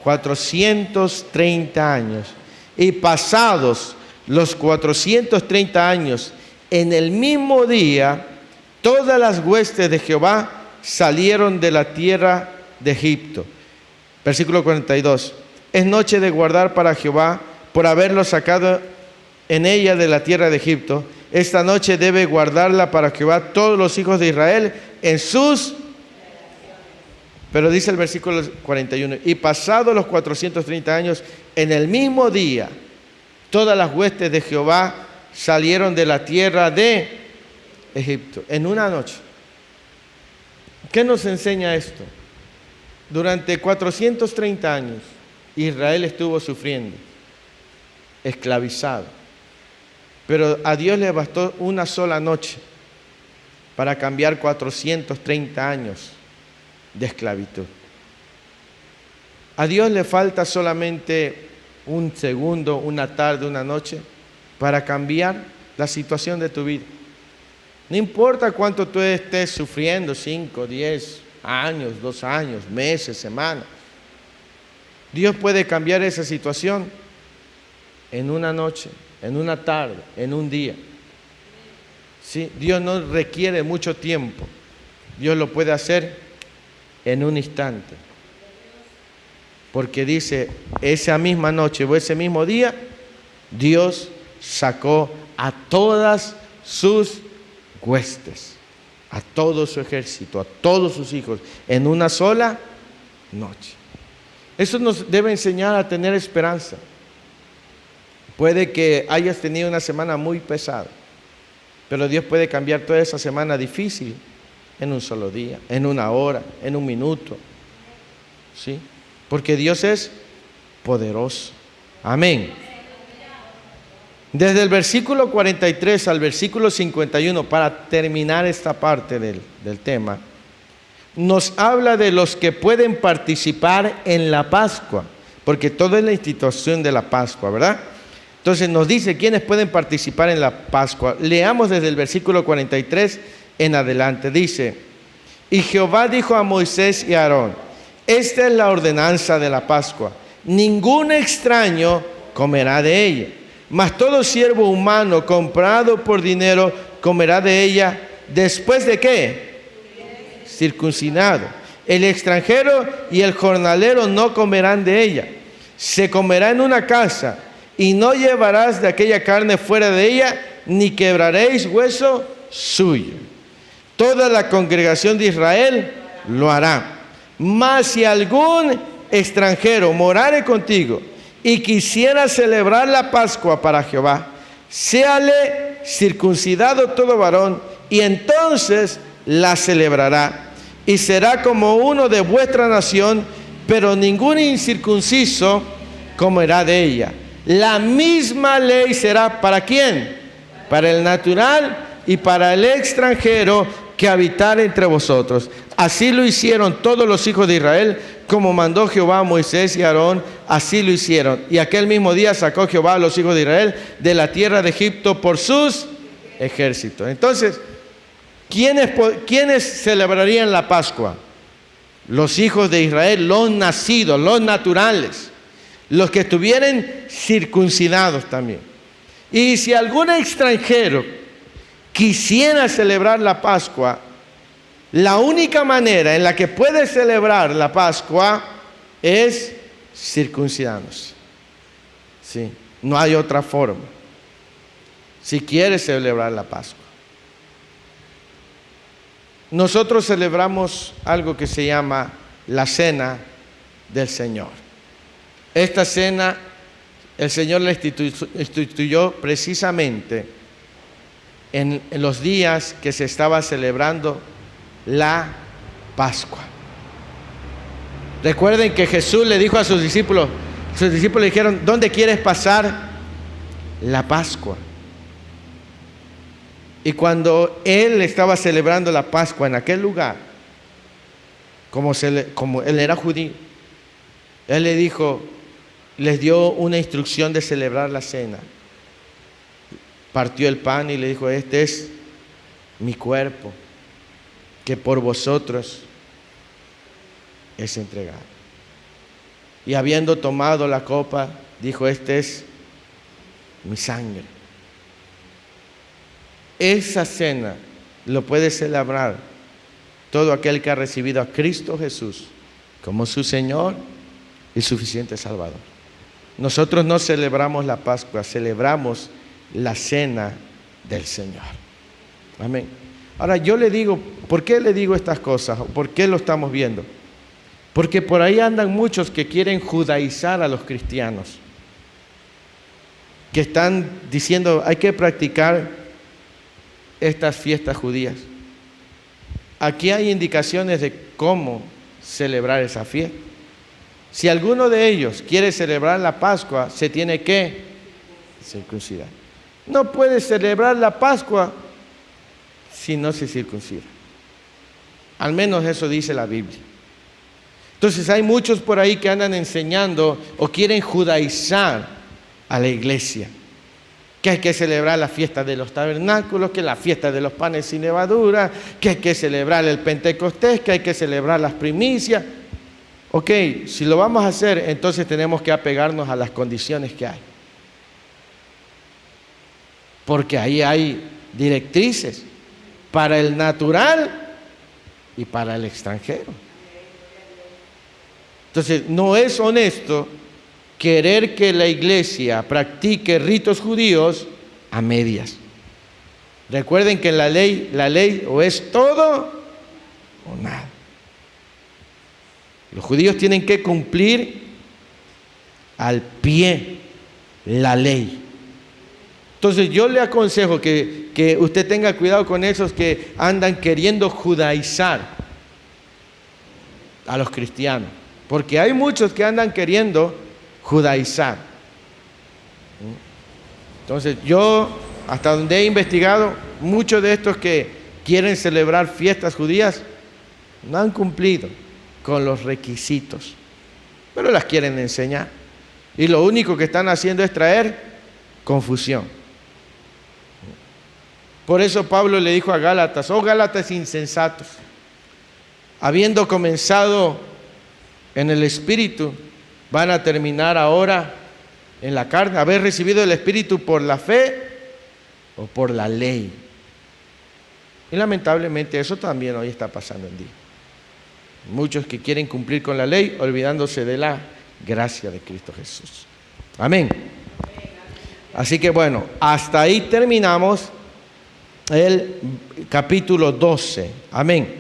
[SPEAKER 1] 430 años. Y pasados los 430 años, en el mismo día, todas las huestes de Jehová salieron de la tierra de Egipto. Versículo 42. Es noche de guardar para Jehová por haberlo sacado en ella de la tierra de Egipto. Esta noche debe guardarla para Jehová todos los hijos de Israel en sus... Pero dice el versículo 41, y pasados los 430 años, en el mismo día, todas las huestes de Jehová salieron de la tierra de Egipto. En una noche. ¿Qué nos enseña esto? Durante 430 años, Israel estuvo sufriendo, esclavizado. Pero a Dios le bastó una sola noche para cambiar 430 años de esclavitud. A Dios le falta solamente un segundo, una tarde, una noche para cambiar la situación de tu vida. No importa cuánto tú estés sufriendo, 5, 10 años, 2 años, meses, semanas. Dios puede cambiar esa situación en una noche, en una tarde, en un día. ¿sí? Dios no requiere mucho tiempo. Dios lo puede hacer en un instante. Porque dice, esa misma noche o ese mismo día, Dios sacó a todas sus huestes, a todo su ejército, a todos sus hijos, en una sola noche. Eso nos debe enseñar a tener esperanza. Puede que hayas tenido una semana muy pesada, pero Dios puede cambiar toda esa semana difícil en un solo día, en una hora, en un minuto. ¿Sí? Porque Dios es poderoso. Amén. Desde el versículo 43 al versículo 51, para terminar esta parte del tema, nos habla de los que pueden participar en la Pascua, porque todo es la institución de la Pascua, ¿verdad? Entonces nos dice quiénes pueden participar en la Pascua. Leamos desde el versículo 43 en adelante. Dice, y Jehová dijo a Moisés y a Aarón, esta es la ordenanza de la Pascua. Ningún extraño comerá de ella, mas todo siervo humano comprado por dinero comerá de ella. ¿Después de qué? Circuncidado. El extranjero y el jornalero no comerán de ella. Se comerá en una casa, y no llevarás de aquella carne fuera de ella, ni quebraréis hueso suyo. Toda la congregación de Israel lo hará. Mas si algún extranjero morare contigo y quisiera celebrar la Pascua para Jehová, séale circuncidado todo varón, y entonces la celebrará, y será como uno de vuestra nación, pero ningún incircunciso comerá de ella. La misma ley será ¿para quién? Para el natural y para el extranjero que habitar entre vosotros. Así lo hicieron todos los hijos de Israel, como mandó Jehová a Moisés y a Aarón, así lo hicieron. Y aquel mismo día sacó Jehová a los hijos de Israel de la tierra de Egipto por sus ejércitos. Entonces, ¿quiénes celebrarían la Pascua? Los hijos de Israel, los nacidos, los naturales, los que estuvieran circuncidados también. Y si algún extranjero quisiera celebrar la Pascua, la única manera en la que puede celebrar la Pascua es circuncidándose. Sí, no hay otra forma. Si quiere celebrar la Pascua. Nosotros celebramos algo que se llama la Cena del Señor. Esta cena el Señor la instituyó precisamente en los días que se estaba celebrando la Pascua. Recuerden que Jesús le dijo a sus discípulos le dijeron, ¿dónde quieres pasar la Pascua? Y cuando Él estaba celebrando la Pascua en aquel lugar, como Él era judío, Él le dijo, les dio una instrucción de celebrar la cena. Partió el pan y le dijo, este es mi cuerpo, que por vosotros es entregado. Y habiendo tomado la copa, dijo, este es mi sangre. Esa cena lo puede celebrar todo aquel que ha recibido a Cristo Jesús como su Señor y suficiente Salvador. Nosotros no celebramos la Pascua, celebramos la cena del Señor. Amén. Ahora yo le digo, ¿por qué le digo estas cosas? ¿Por qué lo estamos viendo? Porque por ahí andan muchos que quieren judaizar a los cristianos, que están diciendo, hay que practicar estas fiestas judías. Aquí hay indicaciones de cómo celebrar esa fiesta. Si alguno de ellos quiere celebrar la Pascua, se tiene que circuncidar. No puede celebrar la Pascua si no se circuncida. Al menos eso dice la Biblia. Entonces hay muchos por ahí que andan enseñando o quieren judaizar a la iglesia, que hay que celebrar la fiesta de los tabernáculos, que la fiesta de los panes sin levadura, que hay que celebrar el Pentecostés, que hay que celebrar las primicias. Ok, si lo vamos a hacer, entonces tenemos que apegarnos a las condiciones que hay. Porque ahí hay directrices para el natural y para el extranjero. Entonces, no es honesto querer que la iglesia practique ritos judíos a medias. Recuerden que en la ley o es todo o nada. Los judíos tienen que cumplir al pie la ley. Entonces yo le aconsejo que usted tenga cuidado con esos que andan queriendo judaizar a los cristianos, porque hay muchos que andan queriendo judaizar. Entonces yo, hasta donde he investigado, muchos de estos que quieren celebrar fiestas judías no han cumplido con los requisitos, pero las quieren enseñar, y lo único que están haciendo es traer confusión. Por eso Pablo le dijo a Gálatas: oh Gálatas insensatos, habiendo comenzado en el Espíritu, van a terminar ahora en la carne. ¿Haber recibido el Espíritu por la fe o por la ley? Y lamentablemente eso también hoy está pasando en día. Muchos que quieren cumplir con la ley, olvidándose de la gracia de Cristo Jesús. Amén. Así que bueno, hasta ahí terminamos el capítulo 12. Amén.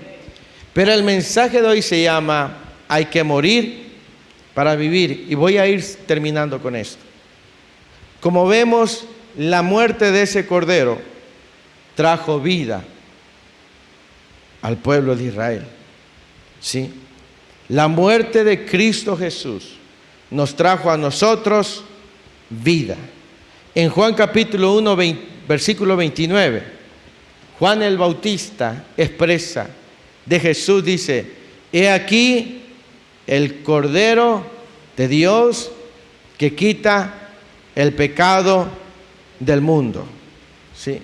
[SPEAKER 1] Pero el mensaje de hoy se llama: hay que morir para vivir. Y voy a ir terminando con esto. Como vemos, la muerte de ese cordero trajo vida al pueblo de Israel. ¿Sí? La muerte de Cristo Jesús nos trajo a nosotros vida. En Juan capítulo 1, versículo 29, Juan el Bautista expresa de Jesús, dice: he aquí el Cordero de Dios que quita el pecado del mundo. ¿Sí?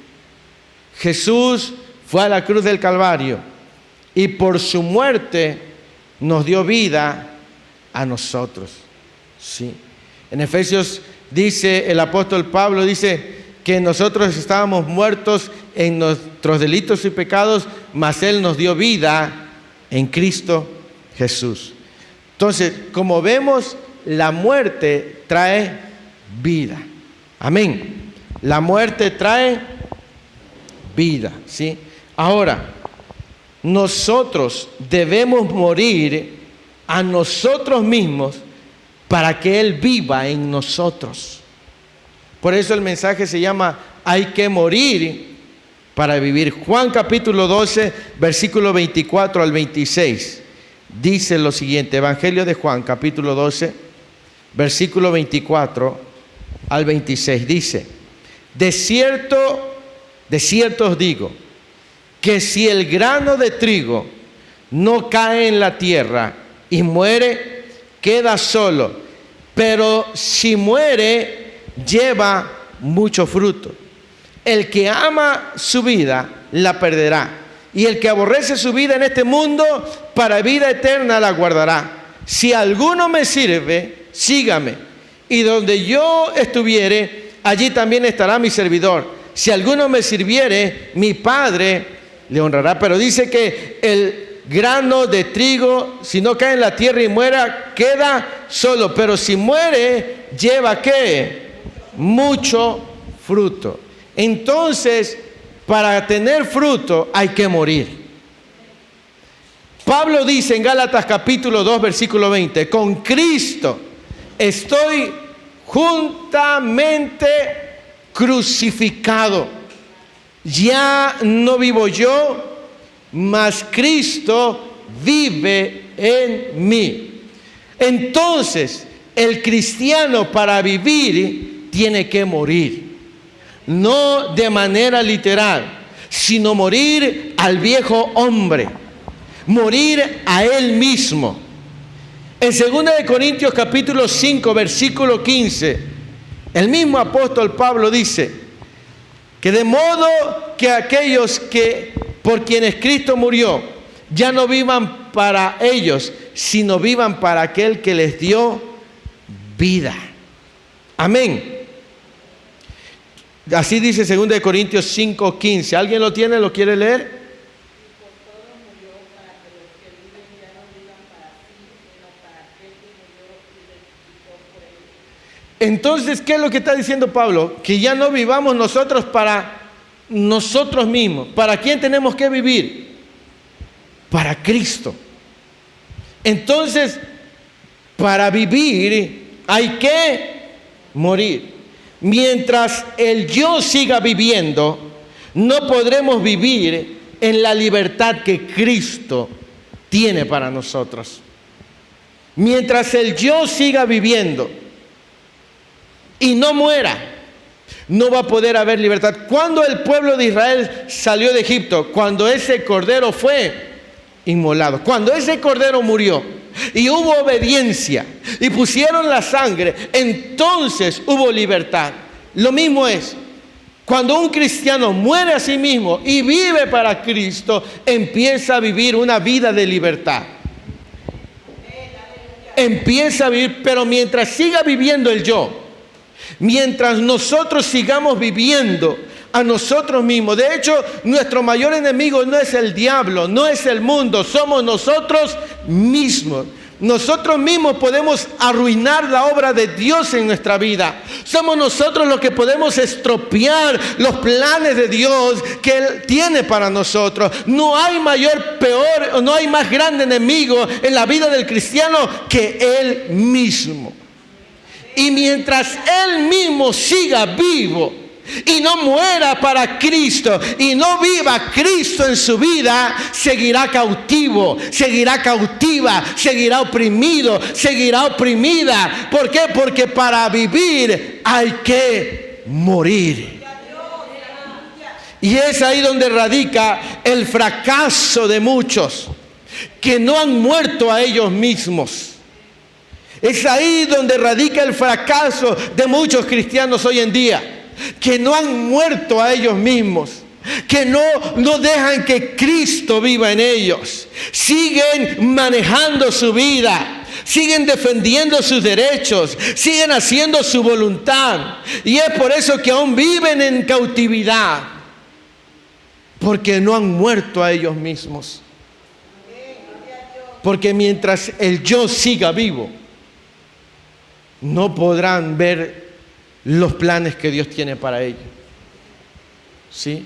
[SPEAKER 1] Jesús fue a la cruz del Calvario y por su muerte nos dio vida a nosotros. ¿Sí? En Efesios dice el apóstol Pablo, dice que nosotros estábamos muertos en nuestros delitos y pecados, mas Él nos dio vida en Cristo Jesús. Entonces, como vemos, la muerte trae vida. Amén. La muerte trae vida, ¿sí? Ahora, nosotros debemos morir a nosotros mismos para que Él viva en nosotros. Por eso el mensaje se llama: hay que morir para vivir. Juan capítulo 12, versículo 24 al 26. Dice lo siguiente, Evangelio de Juan capítulo 12, versículo 24 al 26. Dice: de cierto os digo, que si el grano de trigo no cae en la tierra y muere, queda solo, pero si muere, lleva mucho fruto. El que ama su vida, la perderá, y el que aborrece su vida en este mundo, para vida eterna la guardará. Si alguno me sirve, sígame, y donde yo estuviere, allí también estará mi servidor. Si alguno me sirviere, mi Padre le honrará. Pero dice que el grano de trigo, si no cae en la tierra y muera, queda solo, pero si muere, lleva ¿qué? Mucho fruto. Entonces, para tener fruto hay que morir. Pablo dice en Gálatas capítulo 2, versículo 20: con Cristo estoy juntamente crucificado. Ya no vivo yo, mas Cristo vive en mí. Entonces, el cristiano para vivir tiene que morir. No de manera literal, sino morir al viejo hombre, morir a él mismo. En 2 Corintios capítulo 5, versículo 15, el mismo apóstol Pablo dice que de modo que aquellos que por quienes Cristo murió ya no vivan para ellos, sino vivan para aquel que les dio vida. Amén. Así dice 2 Corintios 5:15. ¿Alguien lo tiene? ¿Lo quiere leer? Entonces, ¿qué es lo que está diciendo Pablo? Que ya no vivamos nosotros para nosotros mismos. ¿Para quién tenemos que vivir? Para Cristo. Entonces, para vivir hay que morir. Mientras el yo siga viviendo, no podremos vivir en la libertad que Cristo tiene para nosotros. Mientras el yo siga viviendo y no muera, no va a poder haber libertad. Cuando el pueblo de Israel salió de Egipto, cuando ese cordero fue inmolado, cuando ese cordero murió y hubo obediencia y pusieron la sangre, entonces hubo libertad. Lo mismo es, cuando un cristiano muere a sí mismo y vive para Cristo, empieza a vivir una vida de libertad. Empieza a vivir, pero mientras siga viviendo el yo, mientras nosotros sigamos viviendo a nosotros mismos. De hecho, nuestro mayor enemigo no es el diablo, no es el mundo, somos nosotros mismos. Nosotros mismos podemos arruinar la obra de Dios en nuestra vida. Somos nosotros los que podemos estropear los planes de Dios que Él tiene para nosotros. No hay mayor, peor, no hay más grande enemigo en la vida del cristiano que Él mismo. Y mientras Él mismo siga vivo y no muera para Cristo y no viva Cristo en su vida, seguirá cautivo, seguirá cautiva, seguirá oprimido, seguirá oprimida. ¿Por qué? Porque para vivir hay que morir. Y es ahí donde radica el fracaso de muchos que no han muerto a ellos mismos. Es ahí donde radica el fracaso de muchos cristianos hoy en día, que no han muerto a ellos mismos, que no dejan que Cristo viva en ellos. Siguen manejando su vida, siguen defendiendo sus derechos, siguen haciendo su voluntad. Y es por eso que aún viven en cautividad, porque no han muerto a ellos mismos. Porque mientras el yo siga vivo, no podrán ver los planes que Dios tiene para ellos. ¿Sí?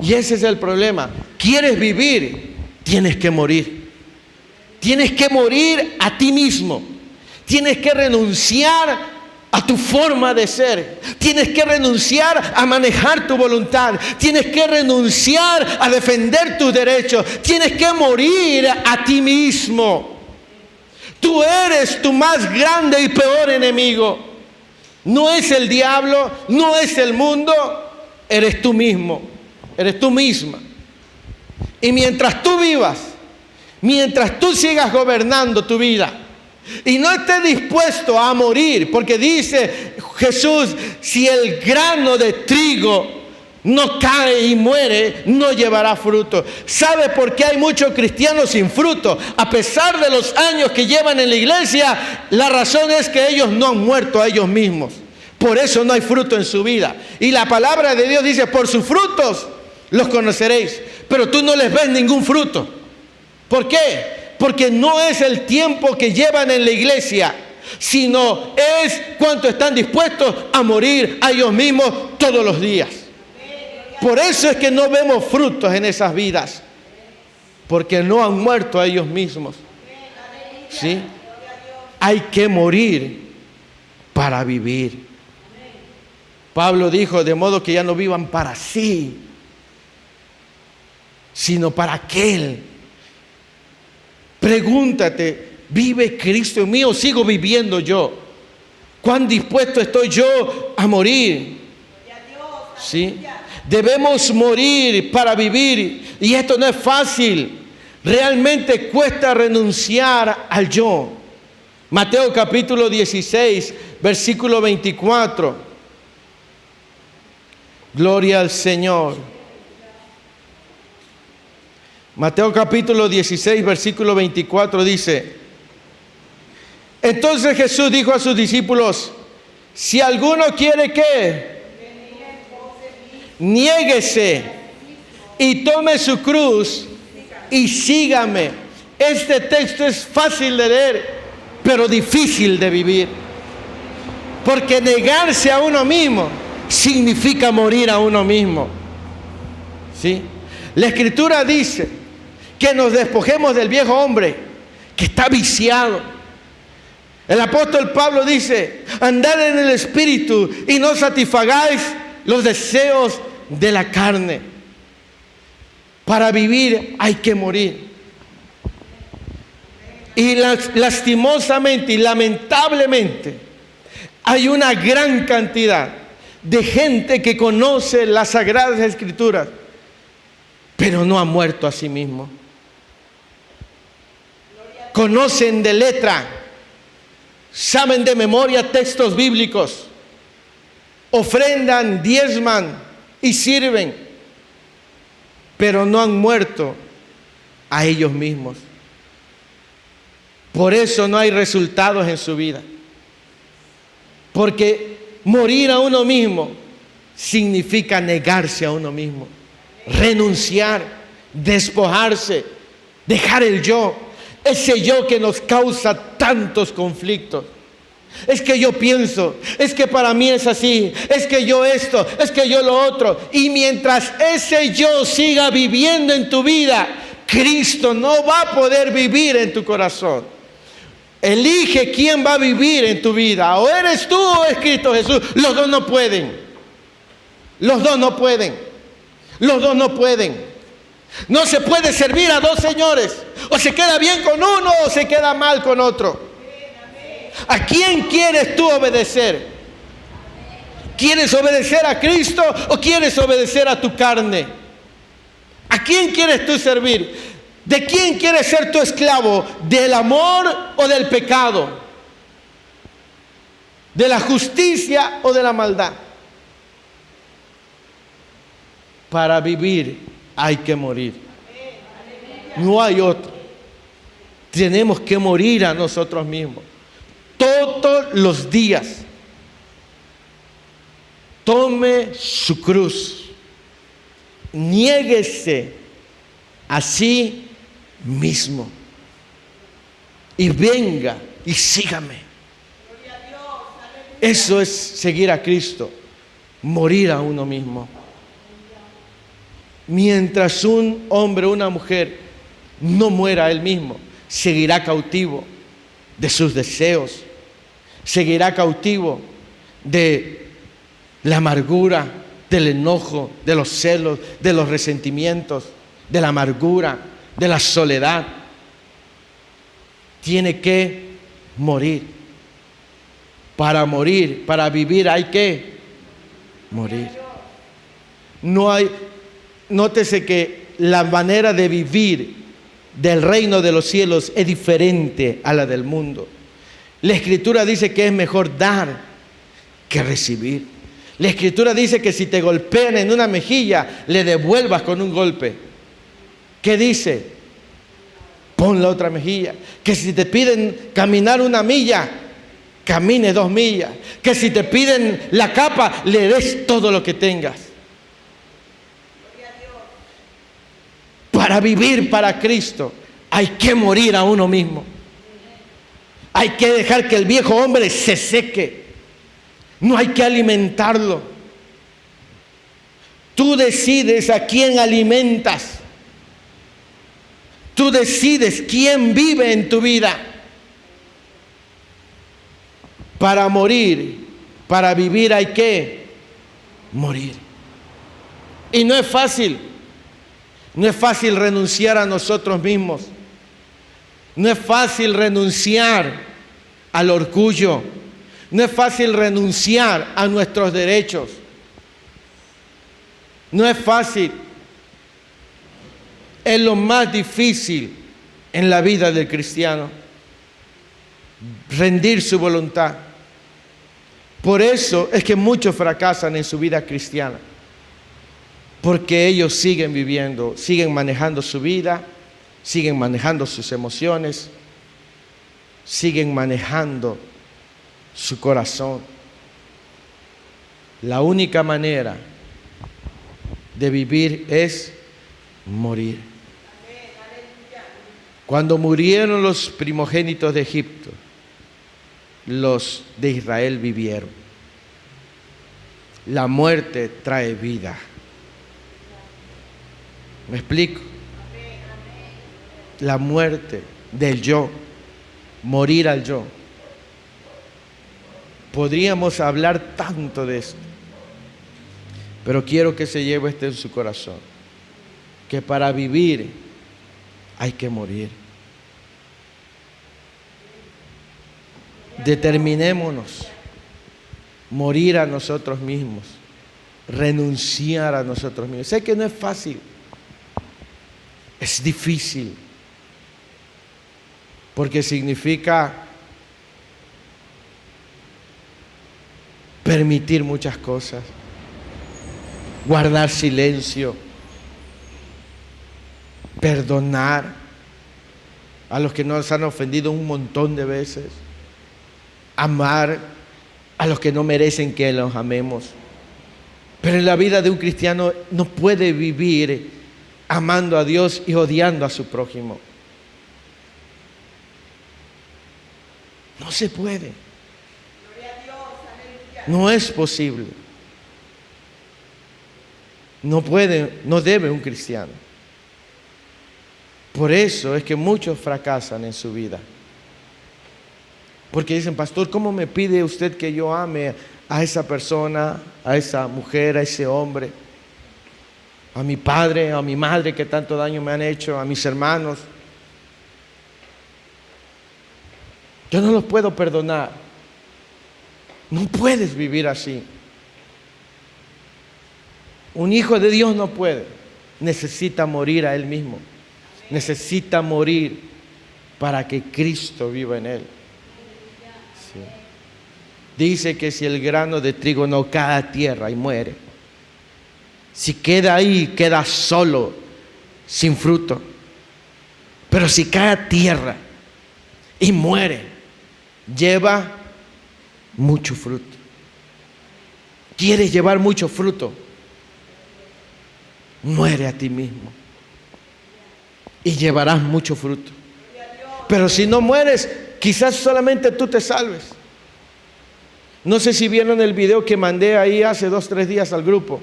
[SPEAKER 1] Y ese es el problema. ¿Quieres vivir? Tienes que morir. Tienes que morir a ti mismo. Tienes que renunciar a tu forma de ser. Tienes que renunciar a manejar tu voluntad. Tienes que renunciar a defender tus derechos. Tienes que morir a ti mismo. Tú eres tu más grande y peor enemigo. No es el diablo, no es el mundo, eres tú mismo, eres tú misma. Y mientras tú vivas, mientras tú sigas gobernando tu vida y no estés dispuesto a morir, porque dice Jesús, si el grano de trigo no cae y muere, no llevará fruto. ¿Sabe por qué hay muchos cristianos sin fruto? A pesar de los años que llevan en la iglesia, la razón es que ellos no han muerto a ellos mismos. Por eso no hay fruto en su vida. Y la palabra de Dios dice, por sus frutos los conoceréis. Pero tú no les ves ningún fruto. ¿Por qué? Porque no es el tiempo que llevan en la iglesia, sino es cuánto están dispuestos a morir a ellos mismos todos los días. Por eso es que no vemos frutos en esas vidas, porque no han muerto a ellos mismos. ¿Sí? Hay que morir para vivir. Pablo dijo, de modo que ya no vivan para sí, sino para aquel. Pregúntate, ¿vive Cristo en mí o sigo viviendo yo? ¿Cuán dispuesto estoy yo a morir? ¿Sí? Debemos morir para vivir, y esto no es fácil. Realmente cuesta renunciar al yo. Mateo capítulo 16, versículo 24. Gloria al Señor. Mateo capítulo 16, versículo 24 dice: entonces Jesús dijo a sus discípulos, si alguno quiere ¿qué? niéguese y tome su cruz y sígame. Este texto es fácil de leer, pero difícil de vivir. Porque negarse a uno mismo significa morir a uno mismo. ¿Sí? La Escritura dice que nos despojemos del viejo hombre que está viciado. El apóstol Pablo dice: andad en el Espíritu y no satisfagáis los deseos de la carne. Para vivir hay que morir. Y lastimosamente y lamentablemente hay una gran cantidad de gente que conoce las Sagradas Escrituras, pero no ha muerto a sí mismo. Conocen de letra, saben de memoria textos bíblicos, ofrendan, diezman y sirven, pero no han muerto a ellos mismos. Por eso no hay resultados en su vida. Porque morir a uno mismo significa negarse a uno mismo, renunciar, despojarse, dejar el yo, ese yo que nos causa tantos conflictos. Es que yo pienso, es que para mí es así, es que yo esto, es que yo lo otro. Y mientras ese yo siga viviendo en tu vida, Cristo no va a poder vivir en tu corazón. Elige quién va a vivir en tu vida. O eres tú o es Cristo Jesús. Los dos no pueden. Los dos no pueden. Los dos no pueden. No se puede servir a dos señores. O se queda bien con uno o se queda mal con otro. ¿A quién quieres tú obedecer? ¿Quieres obedecer a Cristo o quieres obedecer a tu carne? ¿A quién quieres tú servir? ¿De quién quieres ser tu esclavo? ¿Del amor o del pecado? ¿De la justicia o de la maldad? Para vivir hay que morir. No hay otro. Tenemos que morir a nosotros mismos. Todos los días. Tome su cruz. Niéguese a sí mismo y venga y sígame. Eso es seguir a Cristo, morir a uno mismo. Mientras un hombre o una mujer no muera a él mismo, seguirá cautivo de sus deseos, seguirá cautivo de la amargura, del enojo, de los celos, de los resentimientos, de la amargura, de la soledad. Tiene que morir. Para morir, para vivir hay que morir. No hay, nótese que la manera de vivir del reino de los cielos es diferente a la del mundo. La Escritura dice que es mejor dar que recibir. La Escritura dice que si te golpean en una mejilla, le devuelvas con un golpe. ¿Qué dice? Pon la otra mejilla. Que si te piden caminar 1 milla, camine 2 millas. Que si te piden la capa, le des todo lo que tengas. Para vivir para Cristo hay que morir a uno mismo. Hay que dejar que el viejo hombre se seque. No hay que alimentarlo. Tú decides a quién alimentas. Tú decides quién vive en tu vida. Para morir, para vivir hay que morir. Y no es fácil. No es fácil renunciar a nosotros mismos. No es fácil renunciar al orgullo. No es fácil renunciar a nuestros derechos. No es fácil. Es lo más difícil en la vida del cristiano. Rendir su voluntad. Por eso es que muchos fracasan en su vida cristiana. Porque ellos siguen viviendo, siguen manejando su vida, siguen manejando sus emociones, siguen manejando su corazón. La única manera de vivir es morir. Cuando murieron los primogénitos de Egipto, los de Israel vivieron. La muerte trae vida. ¿Me explico? La muerte del yo, morir al yo. Podríamos hablar tanto de esto, pero quiero que se lleve esto en su corazón, que para vivir hay que morir. Determinémonos, morir a nosotros mismos, renunciar a nosotros mismos. Sé que no es fácil, es difícil, porque significa permitir muchas cosas, guardar silencio, perdonar a los que nos han ofendido un montón de veces, amar a los que no merecen que los amemos. Pero en la vida de un cristiano no puede vivir amando a Dios y odiando a su prójimo. No se puede. No es posible. No puede, no debe un cristiano. Por eso es que muchos fracasan en su vida. Porque dicen, pastor, ¿cómo me pide usted que yo ame a esa persona, a esa mujer, a ese hombre, a mi padre, a mi madre que tanto daño me han hecho, a mis hermanos? Yo no los puedo perdonar. No puedes vivir así. Un hijo de Dios no puede. Necesita morir a él mismo. Necesita morir para que Cristo viva en él. Sí. Dice que si el grano de trigo no cae a tierra y muere, si queda ahí, queda solo, sin fruto. Pero si cae a tierra y muere, lleva mucho fruto. ¿Quieres llevar mucho fruto? Muere a ti mismo y llevarás mucho fruto. Pero si no mueres, quizás solamente tú te salves. No sé si vieron el video que mandé ahí hace 2 o 3 días al grupo,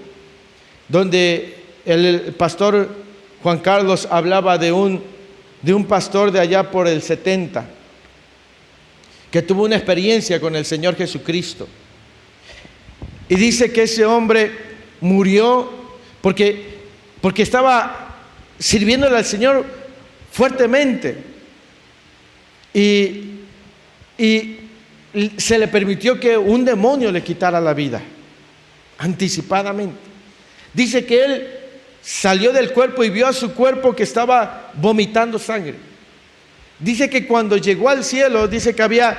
[SPEAKER 1] donde el pastor Juan Carlos hablaba de un pastor de allá por el 70, que tuvo una experiencia con el Señor Jesucristo. Y dice que ese hombre murió porque estaba sirviéndole al Señor fuertemente. Y se le permitió que un demonio le quitara la vida, anticipadamente. Dice que él salió del cuerpo y vio a su cuerpo que estaba vomitando sangre. Dice que cuando llegó al cielo, dice que había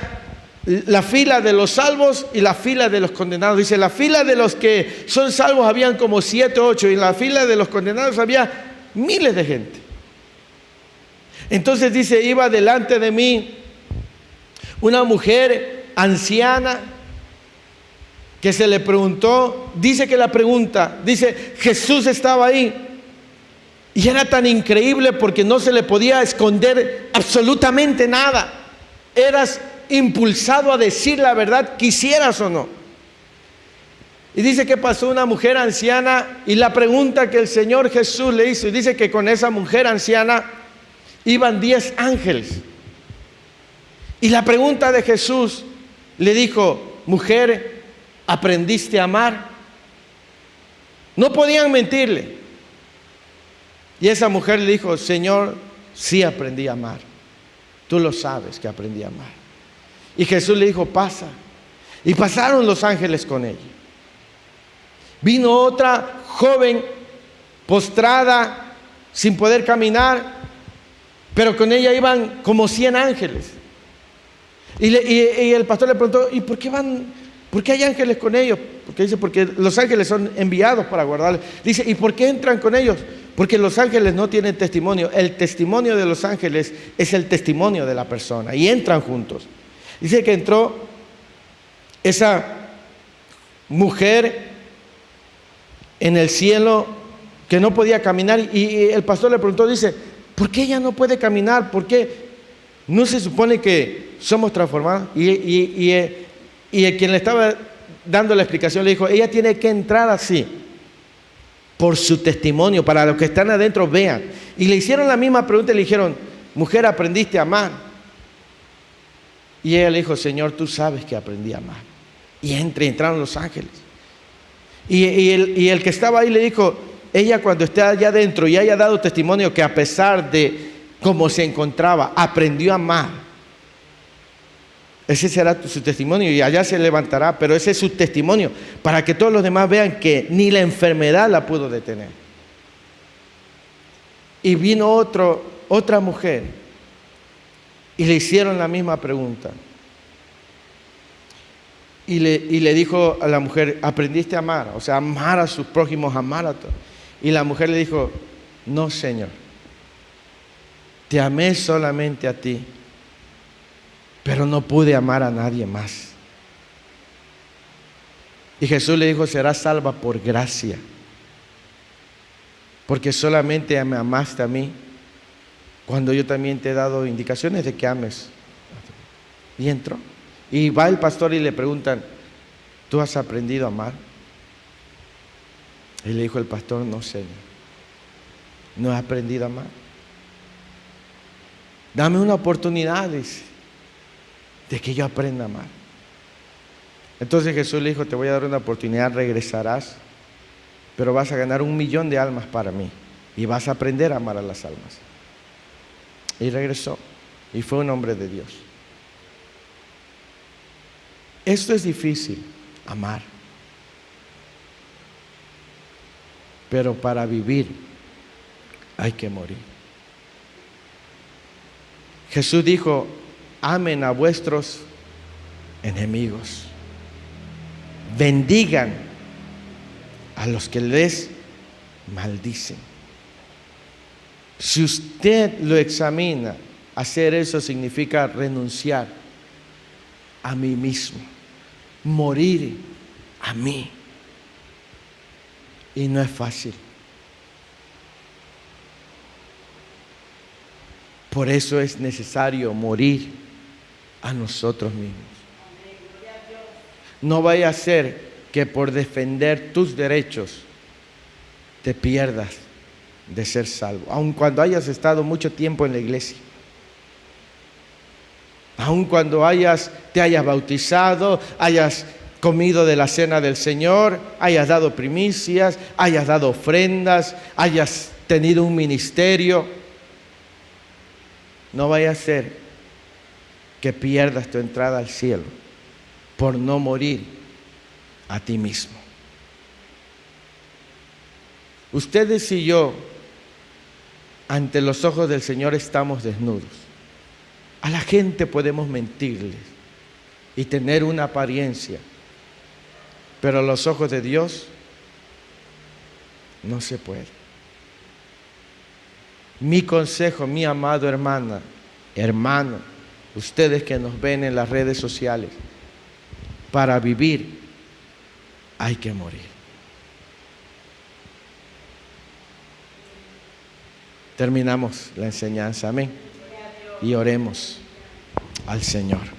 [SPEAKER 1] la fila de los salvos y la fila de los condenados. Dice, la fila de los que son salvos habían como 7 o 8, y en la fila de los condenados había miles de gente. Entonces dice, iba delante de mí una mujer anciana que se le preguntó, dice que la pregunta, dice, Jesús estaba ahí. Y era tan increíble porque no se le podía esconder absolutamente nada. Eras impulsado a decir la verdad, quisieras o no. Y dice que pasó una mujer anciana y la pregunta que el Señor Jesús le hizo, y dice que con esa mujer anciana iban 10 ángeles. Y la pregunta de Jesús le dijo, mujer, ¿aprendiste a amar? No podían mentirle. Y esa mujer le dijo, Señor, sí aprendí a amar. Tú lo sabes que aprendí a amar. Y Jesús le dijo, pasa. Y pasaron los ángeles con ella. Vino otra joven postrada, sin poder caminar, pero con ella iban como 100 ángeles. Y el pastor le preguntó, ¿y por qué hay ángeles con ellos? Porque dice, porque los ángeles son enviados para guardarles. Dice, ¿y por qué entran con ellos? Porque los ángeles no tienen testimonio. El testimonio de los ángeles es el testimonio de la persona. Y entran juntos. Dice que entró esa mujer en el cielo, que no podía caminar, y el pastor le preguntó, dice, ¿por qué ella no puede caminar? ¿Por qué no se supone que somos transformados? Y el quien le estaba dando la explicación le dijo, ella tiene que entrar así, por su testimonio, para los que están adentro vean. Y le hicieron la misma pregunta y le dijeron, mujer, ¿aprendiste a amar? Y ella le dijo, Señor, tú sabes que aprendí a amar. Y entraron los ángeles. Y el que estaba ahí le dijo, ella cuando esté allá adentro y haya dado testimonio que a pesar de cómo se encontraba, aprendió a amar. Ese será su testimonio y allá se levantará, pero ese es su testimonio para que todos los demás vean que ni la enfermedad la pudo detener. Y vino otra mujer y le hicieron la misma pregunta. Y le dijo a la mujer, ¿aprendiste a amar? O sea, amar a sus prójimos, amar a todos. Y la mujer le dijo, no, Señor, te amé solamente a ti, pero no pude amar a nadie más. Y Jesús le dijo, serás salva por gracia, porque solamente me amaste a mí, cuando yo también te he dado indicaciones de que ames. Y entró. Y va el pastor y le preguntan, ¿tú has aprendido a amar? Y le dijo el pastor, no, Señor, no he aprendido a amar. Dame una oportunidad, dice, de que yo aprenda a amar. Entonces Jesús le dijo, te voy a dar una oportunidad, regresarás, pero vas a ganar 1,000,000 de almas para mí y vas a aprender a amar a las almas. Y regresó y fue un hombre de Dios. Esto es difícil, amar. Pero para vivir hay que morir. Jesús dijo, amen a vuestros enemigos, bendigan a los que les maldicen. Si usted lo examina, hacer eso significa renunciar a mí mismo, morir a mí. Y no es fácil. Por eso es necesario morir a nosotros mismos. No vaya a ser que por defender tus derechos te pierdas de ser salvo, aun cuando hayas estado mucho tiempo en la iglesia, aun cuando te hayas bautizado, hayas comido de la cena del Señor, hayas dado primicias, hayas dado ofrendas, hayas tenido un ministerio. No vaya a ser que pierdas tu entrada al cielo por no morir a ti mismo. Ustedes y yo, ante los ojos del Señor, estamos desnudos. A la gente podemos mentirles y tener una apariencia, pero a los ojos de Dios no se puede. Mi consejo, mi amado hermano, ustedes que nos ven en las redes sociales, para vivir hay que morir. Terminamos la enseñanza, amén. Y oremos al Señor.